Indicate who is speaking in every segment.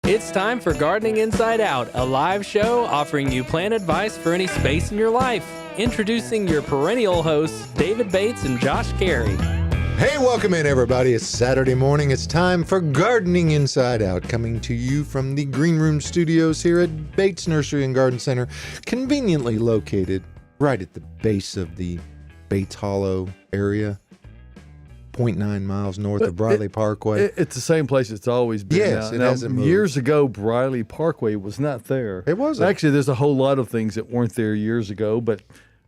Speaker 1: It's time for Gardening Inside Out, a live show offering you plant advice for any space in your life. Introducing your perennial hosts, David Bates and Josh Carey.
Speaker 2: Hey, welcome in, everybody. It's Saturday morning. It's time for Gardening Inside Out, coming to you from the Green Room Studios here at Bates Nursery and Garden Center, conveniently located right at the base of the Bates Hollow area. 0.9 miles north of Briley Parkway.
Speaker 3: It's the same place it's always been.
Speaker 2: Yes, it hasn't moved.
Speaker 3: Years ago, Briley Parkway was not there.
Speaker 2: It wasn't.
Speaker 3: Actually, there's a whole lot of things that weren't there years ago, but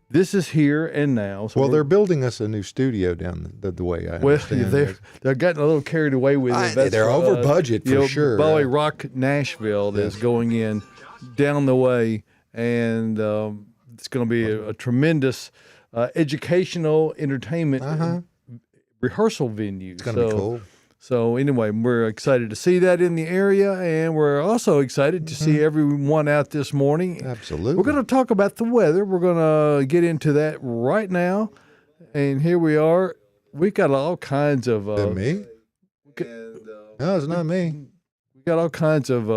Speaker 3: this is here and now. So
Speaker 2: well, they're building us a new studio down the way I understand.
Speaker 3: They're getting a little carried away with it.
Speaker 2: They're over budget for sure.
Speaker 3: Bowie Rock Nashville is going in down the way, and it's going to be a tremendous educational entertainment rehearsal venue.
Speaker 2: It's going to be cool.
Speaker 3: So anyway, we're excited to see that in the area, and we're also excited to see everyone out this morning.
Speaker 2: Absolutely.
Speaker 3: We're going to talk about the weather. We're going to get into that right now. And here we are. We got all kinds of...
Speaker 2: Is it me? No, it's not me.
Speaker 3: We got all kinds of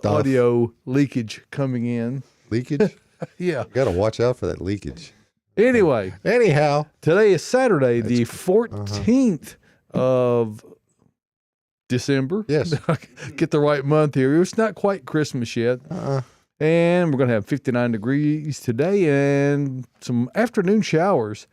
Speaker 3: audio leakage coming in.
Speaker 2: Leakage?
Speaker 3: Yeah.
Speaker 2: Got to watch out for that leakage.
Speaker 3: Anyway.
Speaker 2: Anyhow.
Speaker 3: Today is Saturday, the 14th of December.
Speaker 2: Yes.
Speaker 3: Get the right month here. It's not quite Christmas yet. And we're going to have 59 degrees today and some afternoon showers.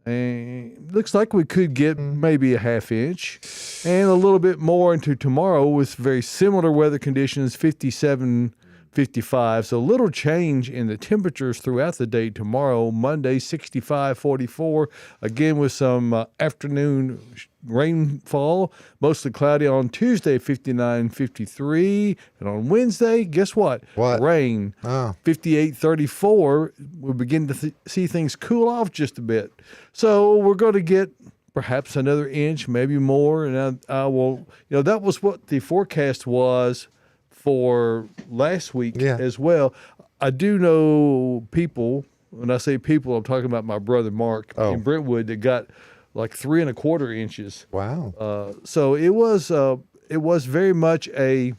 Speaker 3: And looks like we could get maybe a half inch and a little bit more into tomorrow with very similar weather conditions, 57, 55. So a little change in the temperatures throughout the day tomorrow. Monday, 65, 44. Again, with some afternoon rainfall. Mostly cloudy on Tuesday, 59, 53. And on Wednesday, guess what? Rain. 58, 34. We'll begin to see things cool off just a bit. So we're going to get perhaps another inch, maybe more. And I will, that was what the forecast was for last week as well. I do know people, when I say people, I'm talking about my brother Mark in Brentwood that got like 3¼ inches.
Speaker 2: Wow.
Speaker 3: So it was very much a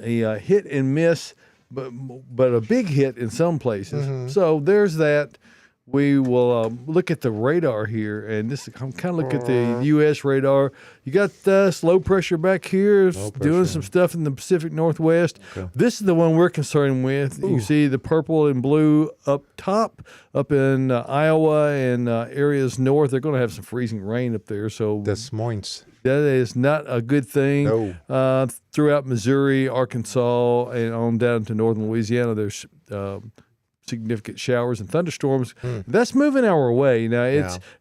Speaker 3: hit and miss, but a big hit in some places. So there's that. We will look at the radar here, and I'm kind of looking at the U.S. radar. You got low pressure back here doing some stuff in the Pacific Northwest. Okay. This is the one we're concerned with. Ooh. You see the purple and blue up top, up in Iowa and areas north. They're going to have some freezing rain up there. So
Speaker 2: Des Moines.
Speaker 3: That is not a good thing. No. Throughout Missouri, Arkansas, and on down to northern Louisiana, there's significant showers and thunderstorms. That's moving our way. Now,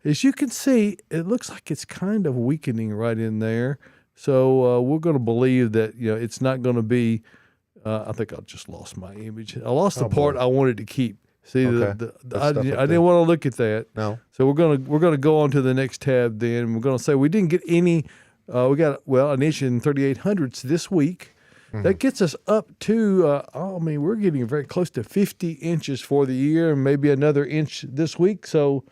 Speaker 3: as you can see, it looks like it's kind of weakening right in there. So we're going to believe that it's not going to be. I think I just lost my image. I lost the part I wanted to keep. See, I didn't want to look at that.
Speaker 2: No.
Speaker 3: So we're gonna go on to the next tab. Then we're going to say we didn't get any. We got an inch and 38/100ths this week. That gets us up to, we're getting very close to 50 inches for the year and maybe another inch this week. So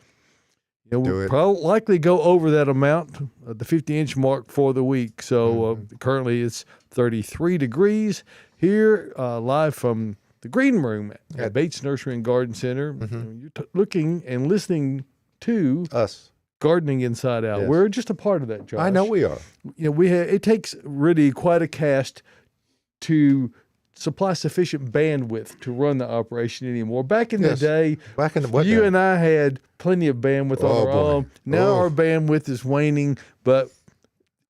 Speaker 3: we'll probably likely go over that amount, the 50-inch mark for the week. So currently it's 33 degrees here, live from the Green Room at Bates Nursery and Garden Center. You're looking and listening to
Speaker 2: us.
Speaker 3: Gardening Inside Out. Yes. We're just a part of that, Josh.
Speaker 2: I know we are.
Speaker 3: It takes really quite a cast to supply sufficient bandwidth to run the operation anymore. Back in the day, you and I had plenty of bandwidth on our own. Now our bandwidth is waning, but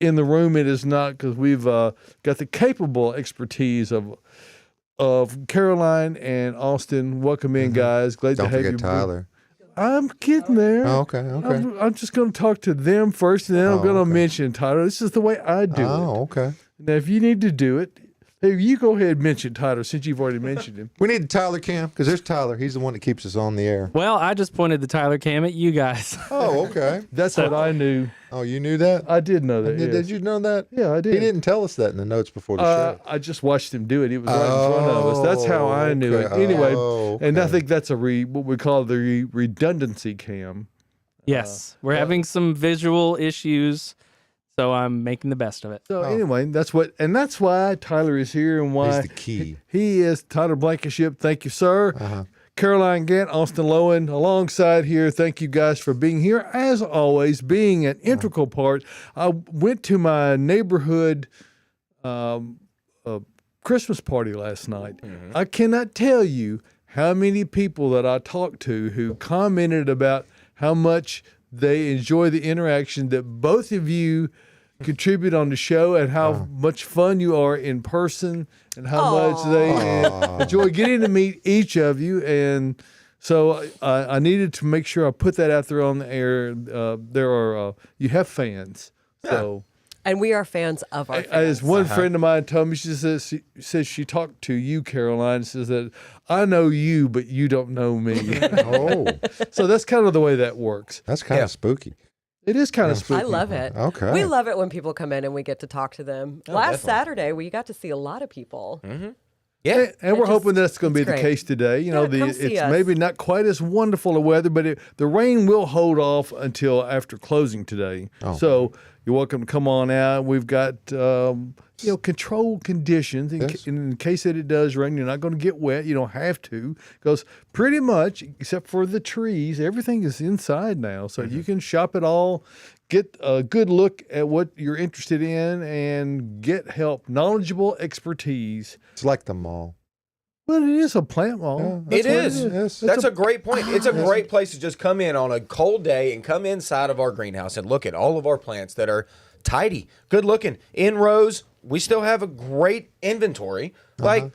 Speaker 3: in the room it is not, because we've got the capable expertise of Caroline and Austin. Welcome in, guys. Glad to have you.
Speaker 2: Don't forget Tyler.
Speaker 3: I'm getting there.
Speaker 2: Oh, okay.
Speaker 3: I'm just going to talk to them first, and then I'm going to mention Tyler. This is the way I do it.
Speaker 2: Oh, okay.
Speaker 3: Now, if you need to do it, hey, you go ahead and mention Tyler since you've already mentioned him.
Speaker 2: We need the Tyler cam, because there's Tyler. He's the one that keeps us on the air.
Speaker 1: Well, I just pointed the Tyler cam at you guys.
Speaker 2: Oh, okay.
Speaker 3: That's what I knew.
Speaker 2: Oh, you knew that?
Speaker 3: I did know that.
Speaker 2: Did you know that?
Speaker 3: Yeah, I did.
Speaker 2: He didn't tell us that in the notes before the show.
Speaker 3: I just watched him do it. It was right in front of us. That's how I knew it. Anyway, and I think that's what we call the redundancy cam.
Speaker 1: Yes, we're having some visual issues. So I'm making the best of it.
Speaker 3: So anyway, that's why Tyler is here and why
Speaker 2: He's the key.
Speaker 3: he is Tyler Blankenship. Thank you, sir. Caroline Gant, Austin Lowen, alongside here. Thank you guys for being here. As always, being an integral part. I went to my neighborhood Christmas party last night. I cannot tell you how many people that I talked to who commented about how much they enjoy the interaction that both of you contribute on the show and how much fun you are in person and how much they enjoy getting to meet each of you. And so I needed to make sure I put that out there on the air. You have fans. So.
Speaker 4: And we are fans of our fans.
Speaker 3: As one friend of mine told me, she says she talked to you, Caroline, says that I know you, but you don't know me. So that's kind of the way that works.
Speaker 2: That's kind of spooky.
Speaker 3: It is kind of spooky.
Speaker 4: I love it.
Speaker 2: Okay.
Speaker 4: We love it when people come in and we get to talk to them. Last Saturday, we got to see a lot of people.
Speaker 3: Yeah, and we're hoping that's going to be the
Speaker 4: great.
Speaker 3: case today. You know,
Speaker 4: come see
Speaker 3: it's
Speaker 4: us.
Speaker 3: maybe not quite as wonderful a weather, but the rain will hold off until after closing today. So you're welcome to come on out. We've got controlled conditions in case that it does rain. You're not going to get wet. You don't have to, because pretty much, except for the trees, everything is inside now. So you can shop it all, get a good look at what you're interested in, and get help, knowledgeable expertise.
Speaker 2: It's like the mall.
Speaker 3: But it is a plant mall.
Speaker 2: Yeah,
Speaker 5: It is.
Speaker 2: Yes.
Speaker 5: That's a great point. It's a great place to just come in on a cold day and come inside of our greenhouse and look at all of our plants that are tidy, good looking, in rows. We still have a great inventory. Like,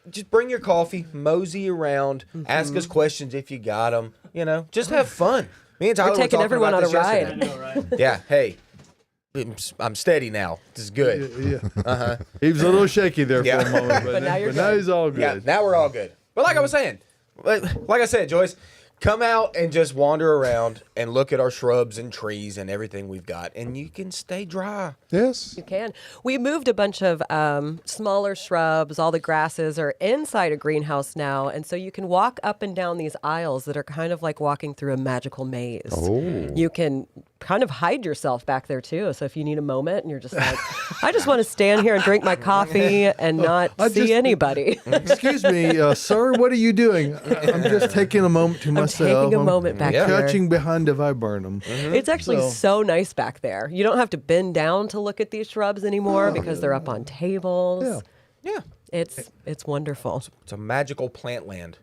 Speaker 5: just bring your coffee, mosey around, ask us questions if you got them. You know, just have fun. Me and Tyler
Speaker 4: We're
Speaker 5: were
Speaker 4: taking
Speaker 5: talking
Speaker 4: everyone
Speaker 5: about
Speaker 4: on a
Speaker 5: this
Speaker 4: ride.
Speaker 5: yesterday. Yeah, hey, I'm steady now. This is good.
Speaker 3: Yeah. He was a little shaky there for a moment,
Speaker 4: But now you're
Speaker 3: now
Speaker 4: good.
Speaker 3: he's all good.
Speaker 5: Yeah, now we're all good. But like I was saying, like I said, Joyce, come out and just wander around and look at our shrubs and trees and everything we've got, and you can stay dry.
Speaker 2: Yes.
Speaker 4: You can. We moved a bunch of smaller shrubs. All the grasses are inside a greenhouse now. And so you can walk up and down these aisles that are kind of like walking through a magical maze. You can kind of hide yourself back there, too. So if you need a moment and you're just like, I just want to stand here and drink my coffee and not see anybody.
Speaker 3: Excuse me, sir, what are you doing? I'm just taking a moment to myself.
Speaker 4: Taking a moment back there.
Speaker 3: Crouching behind a viburnum.
Speaker 4: It's actually so nice back there. You don't have to bend down to look at these shrubs anymore because they're up on tables.
Speaker 5: Yeah.
Speaker 4: It's wonderful.
Speaker 5: It's a magical plant land.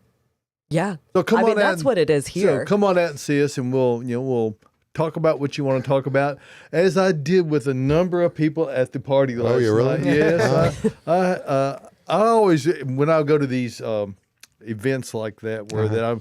Speaker 4: Yeah.
Speaker 3: So come
Speaker 4: I
Speaker 3: on
Speaker 4: mean,
Speaker 3: out
Speaker 4: that's
Speaker 3: and-
Speaker 4: what it is here.
Speaker 3: So come on out and see us, and we'll talk about what you want to talk about, as I did with a number of people at the party last
Speaker 2: you really?
Speaker 3: night. Yes, I always, when I go to these events like that, where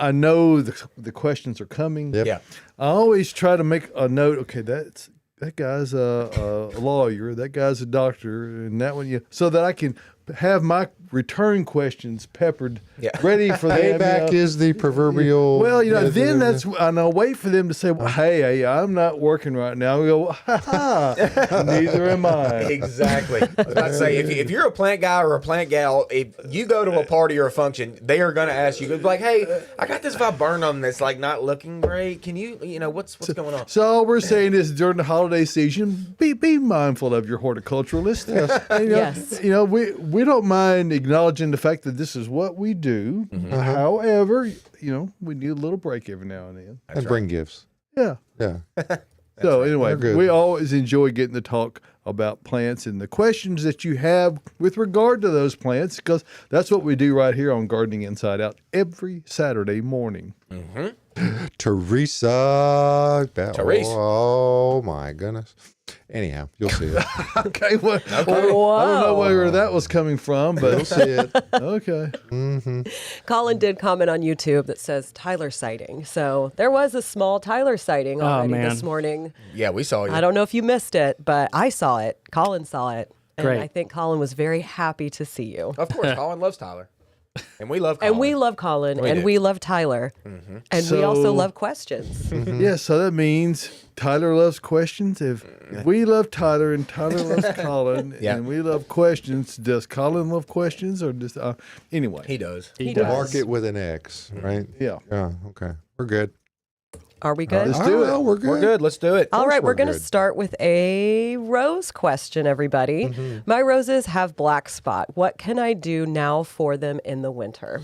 Speaker 3: I know the questions are coming.
Speaker 2: Yep.
Speaker 5: Yeah.
Speaker 3: I always try to make a note. Okay, that guy's a lawyer. That guy's a doctor, and that one, so that I can have my return questions peppered, ready for them.
Speaker 2: Payback is the proverbial.
Speaker 3: Well, then that's, and I'll wait for them to say, well, hey, I'm not working right now. We go, neither am I.
Speaker 5: Exactly. I was about to say, if you're a plant guy or a plant gal, if you go to a party or a function, they are going to ask you, like, hey, I got this viburnum that's like not looking great. Can you what's going on?
Speaker 3: So all we're saying is during the holiday season, be mindful of your horticulturalist.
Speaker 4: Yes.
Speaker 3: We don't mind acknowledging the fact that this is what we do. However, we need a little break every now and then.
Speaker 2: and bring gifts.
Speaker 3: Yeah.
Speaker 2: Yeah.
Speaker 3: So anyway,
Speaker 2: We're good.
Speaker 3: we always enjoy getting to talk about plants and the questions that you have with regard to those plants, because that's what we do right here on Gardening Inside Out every Saturday morning.
Speaker 2: Teresa.
Speaker 5: Therese.
Speaker 2: Oh my goodness. Anyhow, you'll see it.
Speaker 3: Okay, well, I don't know where that was coming from, but
Speaker 2: You'll see it.
Speaker 3: okay.
Speaker 4: Colin did comment on YouTube that says Tyler sighting. So there was a small Tyler sighting already this morning.
Speaker 5: Yeah, we saw you.
Speaker 4: I don't know if you missed it, but I saw it. Colin saw it. And
Speaker 1: Great.
Speaker 4: I think Colin was very happy to see you.
Speaker 5: Of course, Colin loves Tyler. And we love Colin.
Speaker 4: And we love Colin, and
Speaker 5: do.
Speaker 4: we love Tyler. And we
Speaker 3: So-
Speaker 4: also love questions.
Speaker 3: Yeah, so that means Tyler loves questions. If we love Tyler and Tyler loves Colin,
Speaker 5: Yeah.
Speaker 3: and we love questions, does Colin love questions or just anyway?
Speaker 5: He does.
Speaker 4: He does.
Speaker 2: Mark it with an X, right?
Speaker 3: Yeah.
Speaker 2: Yeah. Okay. We're good.
Speaker 4: Are we good?
Speaker 3: Let's do it.
Speaker 2: We're good.
Speaker 5: We're good. Let's do it.
Speaker 4: All right, we're going to
Speaker 2: good.
Speaker 4: start with a rose question, everybody. My roses have black spot. What can I do now for them in the winter?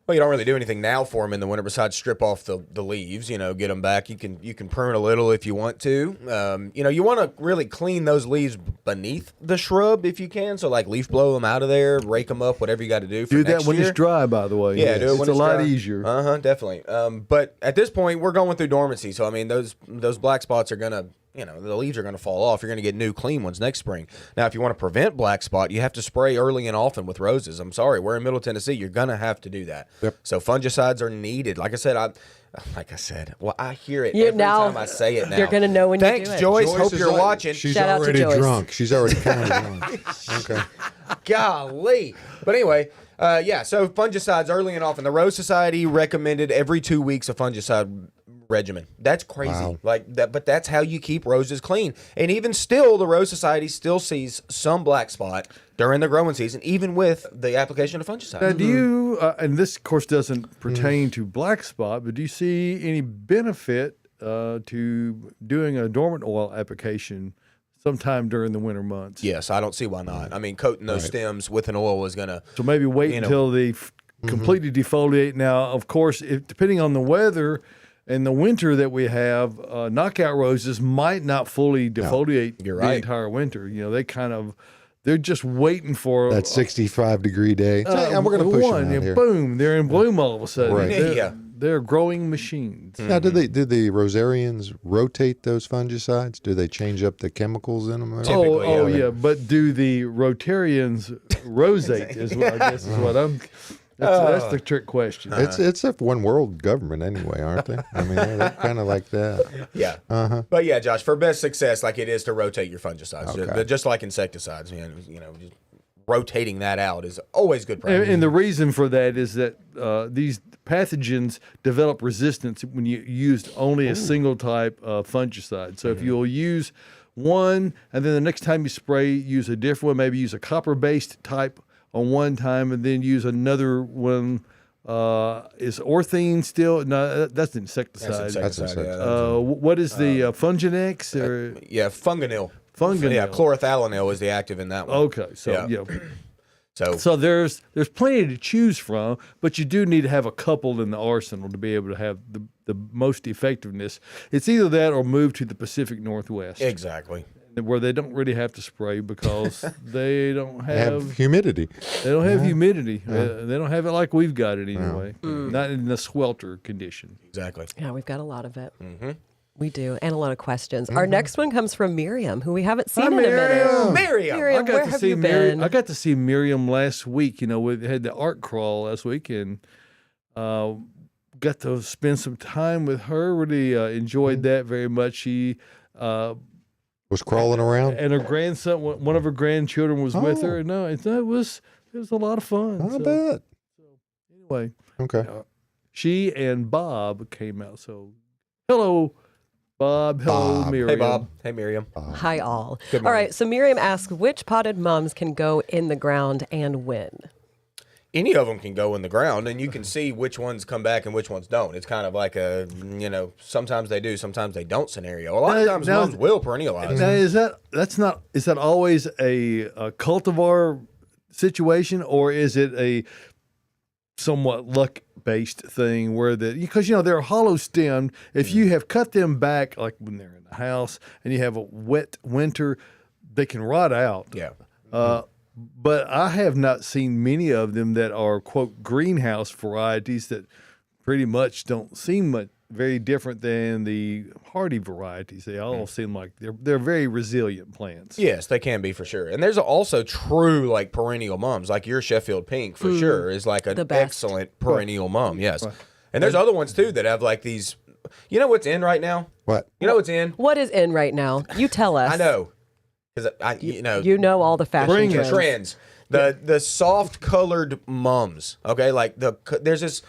Speaker 5: Well, you don't really do anything now for them in the winter besides strip off the leaves, get them back. You can prune a little if you want to. You want to really clean those leaves beneath the shrub if you can. So, like, leaf blow them out of there, rake them up, whatever you got to do for
Speaker 3: Do
Speaker 5: next
Speaker 3: that when
Speaker 5: year.
Speaker 3: it's dry, by the way.
Speaker 5: Yeah, do it when
Speaker 3: it's a
Speaker 5: it's
Speaker 3: lot
Speaker 5: dry.
Speaker 3: easier.
Speaker 5: Definitely. But at this point, we're going through dormancy. So, I mean, those black spots are going to, the leaves are going to fall off. You're going to get new, clean ones next spring. Now, if you want to prevent black spot, you have to spray early and often with roses. I'm sorry, we're in Middle Tennessee. You're going to have to do that.
Speaker 2: Yep.
Speaker 5: So fungicides are needed. Like I said, I hear it every time I say it now.
Speaker 4: You're going to know when you do
Speaker 5: Thanks,
Speaker 4: it.
Speaker 5: Joyce. Hope
Speaker 2: is
Speaker 5: you're
Speaker 2: like-
Speaker 5: watching.
Speaker 2: She's
Speaker 4: Shout out to
Speaker 2: already
Speaker 4: Joyce.
Speaker 2: drunk. She's already kind of drunk. Okay.
Speaker 5: Golly. But anyway, so fungicides early and often. The Rose Society recommended every 2 weeks a fungicide regimen. That's crazy.
Speaker 2: Wow.
Speaker 5: Like that, but that's how you keep roses clean. And even still, the Rose Society still sees some black spot during the growing season, even with the application of fungicides.
Speaker 3: Now, do you, and this, of course, doesn't pertain to black spot, but do you see any benefit to doing a dormant oil application sometime during the winter months?
Speaker 5: Yes, I don't see why not. I mean, coating those stems with an oil is going to...
Speaker 3: So maybe wait until they completely defoliate. Now, of course, depending on the weather and the winter that we have, knockout roses might not fully defoliate
Speaker 5: You're
Speaker 3: the
Speaker 5: right.
Speaker 3: entire winter. They're just waiting for
Speaker 2: That 65-degree day. And we're going to push
Speaker 3: one,
Speaker 2: them out
Speaker 3: and
Speaker 2: here.
Speaker 3: boom, they're in bloom all of a sudden.
Speaker 2: Right.
Speaker 3: They're growing machines.
Speaker 2: Now, do the Rosarians rotate those fungicides? Do they change up the chemicals in them?
Speaker 5: Typically,
Speaker 3: Yeah. But do the Rotarians rosate? Is what I guess is what I'm. That's the trick question.
Speaker 2: It's a one world government anyway, aren't they? I mean, they're kind of like that.
Speaker 5: Yeah. But yeah, Josh, for best success, like it is to rotate your fungicides, just like insecticides. Just rotating that out is always good practice.
Speaker 3: And the reason for that is that these pathogens develop resistance when you used only a single type of fungicide. So if you'll use one, and then the next time you spray, use a different one, maybe use a copper-based type on one time, and then use another one. Is orthene still? No, that's insecticide.
Speaker 5: That's insecticide.
Speaker 3: What is the Funginex? Or
Speaker 5: Funganil.
Speaker 3: Funganil.
Speaker 5: Yeah, chlorothalonil is the active in that one.
Speaker 3: Okay, so
Speaker 5: Yeah.
Speaker 3: yeah. So there's plenty to choose from, but you do need to have a couple in the arsenal to be able to have the most effectiveness. It's either that or move to the Pacific Northwest,
Speaker 5: Exactly.
Speaker 3: where they don't really have to spray because they don't
Speaker 2: Have
Speaker 3: have
Speaker 2: humidity.
Speaker 3: they don't have humidity. They don't have it like we've got it anyway. Not in the swelter condition.
Speaker 5: Exactly.
Speaker 4: Yeah, we've got a lot of it. We do, and a lot of questions. Our next one comes from Miriam, who we haven't seen in a minute.
Speaker 5: Miriam.
Speaker 4: Miriam, where have you been?
Speaker 3: I got to see Miriam last week. We had the art crawl last week, and got to spend some time with her. Really enjoyed that very much. She
Speaker 2: Was crawling around.
Speaker 3: and her grandson, one of her grandchildren, was with her. No, it was a lot of fun.
Speaker 2: I
Speaker 3: So,
Speaker 2: bet.
Speaker 3: anyway,
Speaker 2: Okay.
Speaker 3: she and Bob came out. So, hello, Bob. Hello,
Speaker 2: Bob.
Speaker 3: Miriam.
Speaker 5: Hey, Bob. Hey, Miriam.
Speaker 4: Hi, all.
Speaker 5: Good
Speaker 4: All
Speaker 5: morning.
Speaker 4: right, so Miriam asks, which potted mums can go in the ground and when?
Speaker 5: Any of them can go in the ground, and you can see which ones come back and which ones don't. It's kind of like a, sometimes they do, sometimes they don't scenario. A lot of times
Speaker 3: Now-
Speaker 5: mums will perennialize.
Speaker 3: Now, is that always a cultivar situation, or is it a somewhat luck based thing where because they're hollow stemmed. If you have cut them back, like when they're in the house and you have a wet winter, they can rot out.
Speaker 5: Yeah.
Speaker 3: But I have not seen many of them that are quote greenhouse varieties that pretty much don't seem very different than the hardy varieties. They all seem like they're very resilient plants.
Speaker 5: Yes, they can be for sure. And there's also true like perennial mums, like your Sheffield Pink for sure is like an
Speaker 4: The best.
Speaker 5: excellent perennial mum. Yes. And there's other ones too that have like these. You know what's in right now?
Speaker 2: What?
Speaker 5: You know what's in?
Speaker 4: What is in right now? You tell us.
Speaker 5: I know. Because
Speaker 4: You know all the fashion
Speaker 3: Bring it.
Speaker 4: trends.
Speaker 5: The soft colored mums, okay, like there's this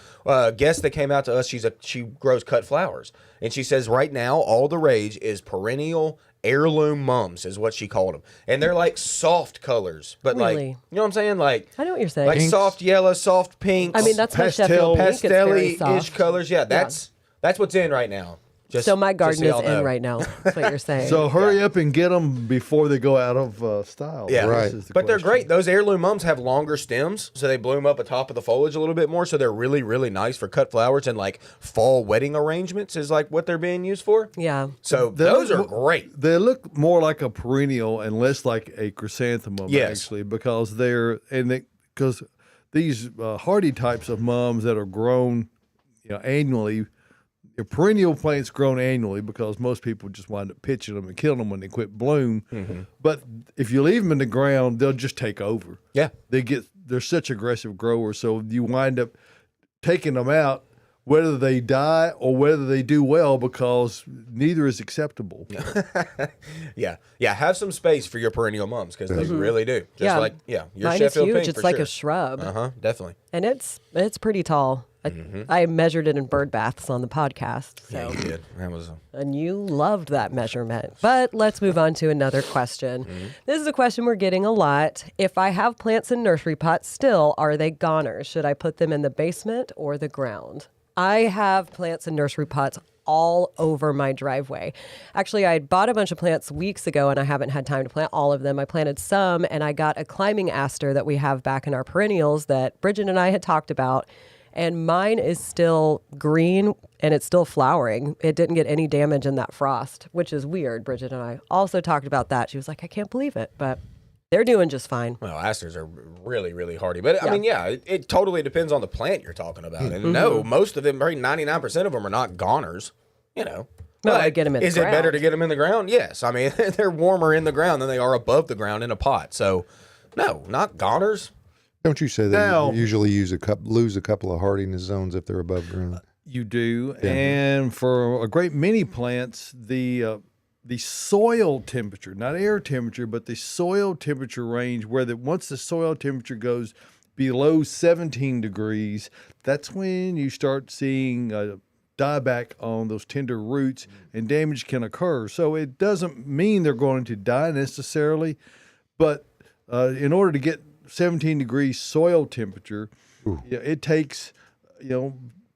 Speaker 5: guest that came out to us. She grows cut flowers, and she says right now all the rage is perennial heirloom mums is what she called them, and they're like soft colors, but like
Speaker 4: Really?
Speaker 5: you know what I'm saying, like
Speaker 4: I know what you're saying.
Speaker 5: like soft yellow, soft pink.
Speaker 4: I mean, that's my
Speaker 3: pastel-
Speaker 4: Sheffield Pink. It's very
Speaker 5: pastel-y-ish
Speaker 4: soft.
Speaker 5: colors. Yeah, that's That's what's in right now.
Speaker 4: So my garden is
Speaker 5: y'all know.
Speaker 4: in right now. That's what you're saying.
Speaker 3: So hurry up and get them before they go out of style.
Speaker 5: Yeah,
Speaker 2: Right.
Speaker 5: But they're great. Those heirloom mums have longer stems, so they bloom up atop of the foliage a little bit more. So they're really, really nice for cut flowers and like fall wedding arrangements is like what they're being used for.
Speaker 4: Yeah.
Speaker 5: So those are great.
Speaker 3: They look more like a perennial and less like a chrysanthemum,
Speaker 5: Yes.
Speaker 3: actually, because because these hardy types of mums that are grown, annually. Your perennial plants grown annually because most people just wind up pitching them and killing them when they quit bloom.
Speaker 5: Mm-hmm.
Speaker 3: But if you leave them in the ground, they'll just take over.
Speaker 5: Yeah.
Speaker 3: They're such aggressive growers, so you wind up taking them out, whether they die or whether they do well, because neither is acceptable.
Speaker 5: Yeah. Have some space for your perennial mums because they really do. Just
Speaker 4: Yeah.
Speaker 5: your
Speaker 4: Mine
Speaker 5: Sheffield
Speaker 4: is huge.
Speaker 5: pink
Speaker 4: It's
Speaker 5: for
Speaker 4: like
Speaker 5: sure.
Speaker 4: a shrub.
Speaker 5: Definitely.
Speaker 4: And it's pretty tall. I measured it in bird baths on the podcast. So.
Speaker 5: Yeah, you did. That was.
Speaker 4: And you loved that measurement. But let's move on to another question. This is a question we're getting a lot. If I have plants in nursery pots still, are they goners? Should I put them in the basement or the ground? I have plants in nursery pots all over my driveway. Actually, I bought a bunch of plants weeks ago and I haven't had time to plant all of them. I planted some and I got a climbing aster that we have back in our perennials that Bridget and I had talked about. And mine is still green and it's still flowering. It didn't get any damage in that frost, which is weird. Bridget and I also talked about that. She was like, I can't believe it, but they're doing just fine.
Speaker 5: Well, asters are really, really hardy. But I mean, it totally depends on the plant you're talking about. And no, most of them, probably 99% of them are not goners,
Speaker 4: No,
Speaker 5: But
Speaker 4: I get them in the
Speaker 5: is it better
Speaker 4: ground.
Speaker 5: to get them in the ground? Yes. I mean, they're warmer in the ground than they are above the ground in a pot. So, no, not goners.
Speaker 2: Don't you say that
Speaker 3: Now-
Speaker 2: you usually lose a couple of hardiness zones if they're above ground?
Speaker 3: You do, and for a great many plants, the soil temperature, not air temperature, but the soil temperature range, once the soil temperature goes below 17 degrees, that's when you start seeing dieback on those tender roots, and damage can occur. So it doesn't mean they're going to die necessarily, but in order to get 17 degrees soil temperature, it takes,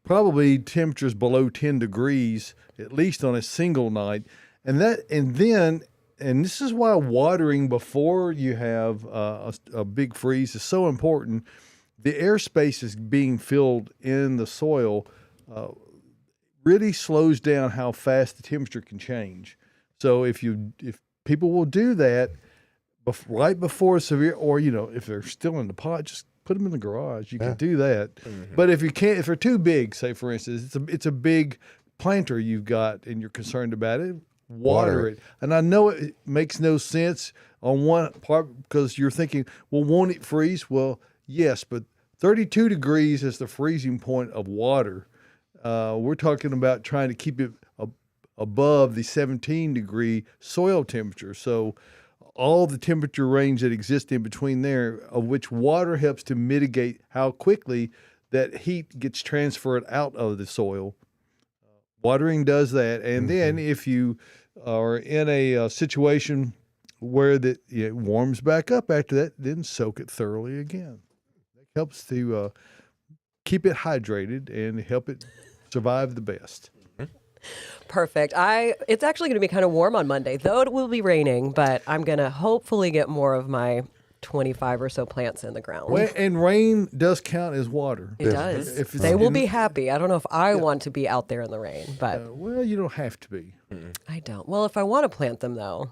Speaker 3: probably temperatures below 10 degrees, at least on a single night. And this is why watering before you have a big freeze is so important. The airspace is being filled in the soil really slows down how fast the temperature can change. So if people will do that right before severe, or if they're still in the pot, just put them in the garage. You can do that. But if you can't, if they're too big, say for instance, it's a big planter you've got and you're concerned about it, water it. And I know it makes no sense on one part because you're thinking, well, won't it freeze? Well, yes, but 32 degrees is the freezing point of water. We're talking about trying to keep it above the 17-degree soil temperature. So all the temperature range that exists in between there, of which water helps to mitigate how quickly that heat gets transferred out of the soil. Watering does that. And then if you are in a situation where it warms back up after that, then soak it thoroughly again. That helps to keep it hydrated and help it survive the best.
Speaker 4: Perfect. It's actually going to be kind of warm on Monday, though it will be raining, but I'm going to hopefully get more of my 25 or so plants in the ground.
Speaker 3: Well, and rain does count as water.
Speaker 4: It does.
Speaker 3: If it's
Speaker 4: They will
Speaker 3: in-
Speaker 4: be happy. I don't know if I want to be out there in the rain, but
Speaker 3: Well, you don't have to be.
Speaker 4: I don't. Well, if I want to plant them, though,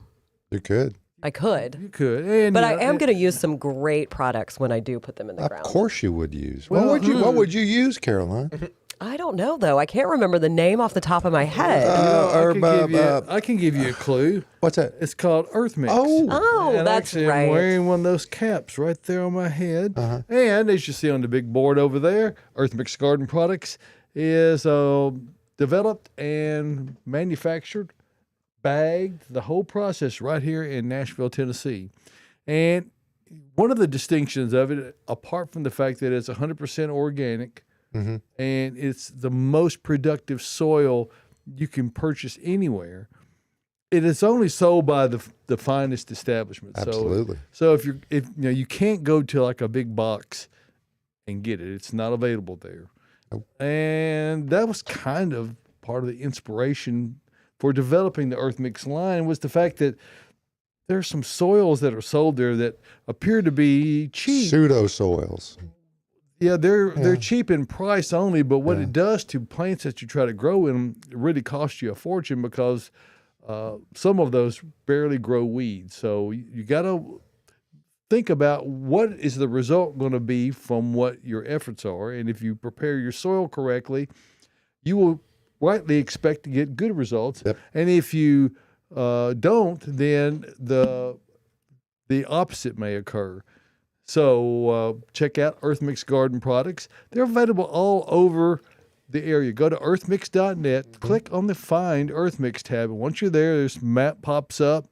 Speaker 2: You could.
Speaker 4: I could.
Speaker 3: You could. And,
Speaker 4: But I am going to use some great products when I do put them in the
Speaker 2: Of
Speaker 4: ground.
Speaker 2: course you would use.
Speaker 3: Well,
Speaker 2: what would you use, Caroline?
Speaker 4: I don't know, though. I can't remember the name off the top of my head.
Speaker 3: I can give you a clue.
Speaker 2: What's that?
Speaker 3: It's called Earth Mix.
Speaker 4: Oh,
Speaker 3: And
Speaker 4: that's
Speaker 3: actually,
Speaker 4: right.
Speaker 3: I'm wearing one of those caps right there on my head. And as you see on the big board over there, Earth Mix Garden Products is developed and manufactured, bagged, the whole process right here in Nashville, Tennessee. And one of the distinctions of it, apart from the fact that it's 100% organic, and it's the most productive soil you can purchase anywhere, it is only sold by the finest establishments.
Speaker 2: Absolutely.
Speaker 3: So if you can't go to like a big box and get it. It's not available there.
Speaker 2: Nope.
Speaker 3: And that was kind of part of the inspiration for developing the Earth Mix line was the fact that there's some soils that are sold there that appear to be cheap.
Speaker 2: Pseudo soils.
Speaker 3: Yeah, they're cheap in price only, but what it does to plants that you try to grow in them, it really costs you a fortune because some of those barely grow weeds. So you got to think about what is the result going to be from what your efforts are, and if you prepare your soil correctly, you will rightly expect to get good results.
Speaker 2: Yep.
Speaker 3: And if you don't, then the opposite may occur. So check out Earth Mix Garden products. They're available all over the area. Go to earthmix.net, click on the Find Earth Mix tab, and once you're there, this map pops up.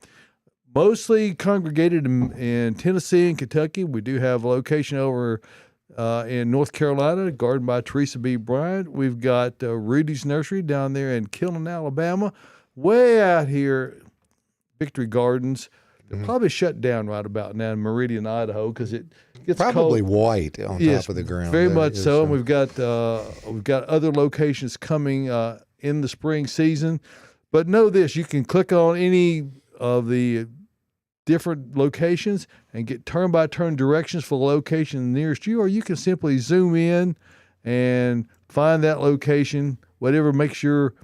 Speaker 3: Mostly congregated in Tennessee and Kentucky. We do have a location over in North Carolina, Garden by Teresa B. Bryant. We've got Rudy's Nursery down there in Killen, Alabama. Way out here, Victory Gardens. They're probably shut down right about now in Meridian, Idaho, because it gets
Speaker 2: Probably
Speaker 3: cold.
Speaker 2: white on
Speaker 3: Yes,
Speaker 2: top of the ground.
Speaker 3: very
Speaker 2: there.
Speaker 3: much
Speaker 2: Yes,
Speaker 3: so. And we've got other locations coming in the spring season. But know this: you can click on any of the different locations and get turn-by-turn directions for the location nearest you, or you can simply zoom in and find that location. Whatever makes your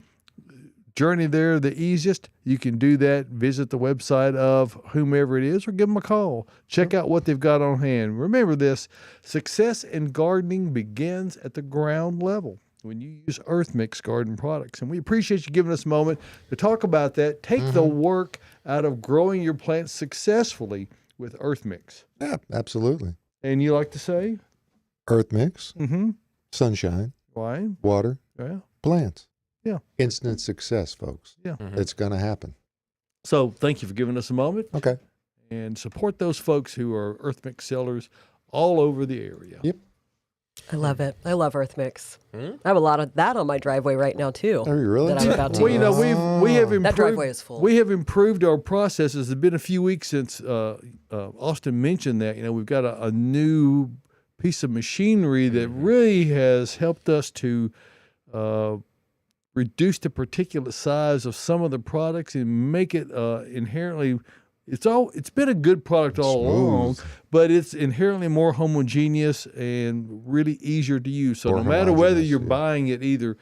Speaker 3: journey there the easiest, you can do that. Visit the website of whomever it is or give them a call. Check out what they've got on hand. Remember this: success in gardening begins at the ground level when you use Earth Mix garden products. And we appreciate you giving us a moment to talk about that. Take the work out of growing your plants successfully with Earth Mix.
Speaker 2: Yeah, absolutely.
Speaker 3: And you like to say?
Speaker 2: Earth Mix,
Speaker 3: Mm-hmm.
Speaker 2: sunshine,
Speaker 3: Why?
Speaker 2: water,
Speaker 3: Yeah.
Speaker 2: plants.
Speaker 3: Yeah.
Speaker 2: Instant success, folks.
Speaker 3: Yeah.
Speaker 2: It's going to happen.
Speaker 3: So thank you for giving us a moment.
Speaker 2: Okay.
Speaker 3: And support those folks who are Earth Mix sellers all over the area.
Speaker 2: Yep.
Speaker 4: I love it. I love Earth Mix. I have a lot of that on my driveway right now too.
Speaker 2: Are you really?
Speaker 4: That I'm about to
Speaker 3: Well, you know, we have improved.
Speaker 4: That driveway is full.
Speaker 3: We have improved our processes. It's been a few weeks since Austin mentioned that. You know, we've got a new piece of machinery that really has helped us to reduce the particulate size of some of the products and make it inherently. It's been a good product all along, but it's inherently more homogeneous and really easier to use. So
Speaker 2: More
Speaker 3: no matter whether
Speaker 2: homogeneous,
Speaker 3: you're
Speaker 2: yeah.
Speaker 3: buying it either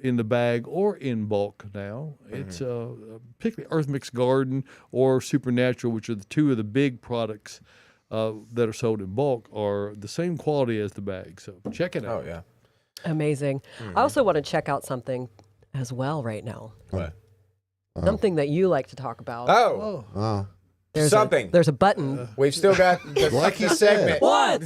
Speaker 3: in the bag or in bulk now, it's particularly Earth Mix Garden or Supernatural, which are the two of the big products that are sold in bulk, are the same quality as the bag. So check it out.
Speaker 5: Oh, yeah.
Speaker 4: Amazing. I also want to check out something as well right now.
Speaker 5: What?
Speaker 4: Something that you like to talk about.
Speaker 5: Oh,
Speaker 2: Oh,
Speaker 5: something.
Speaker 4: There's a button.
Speaker 5: We've still got the lucky segment.
Speaker 4: What?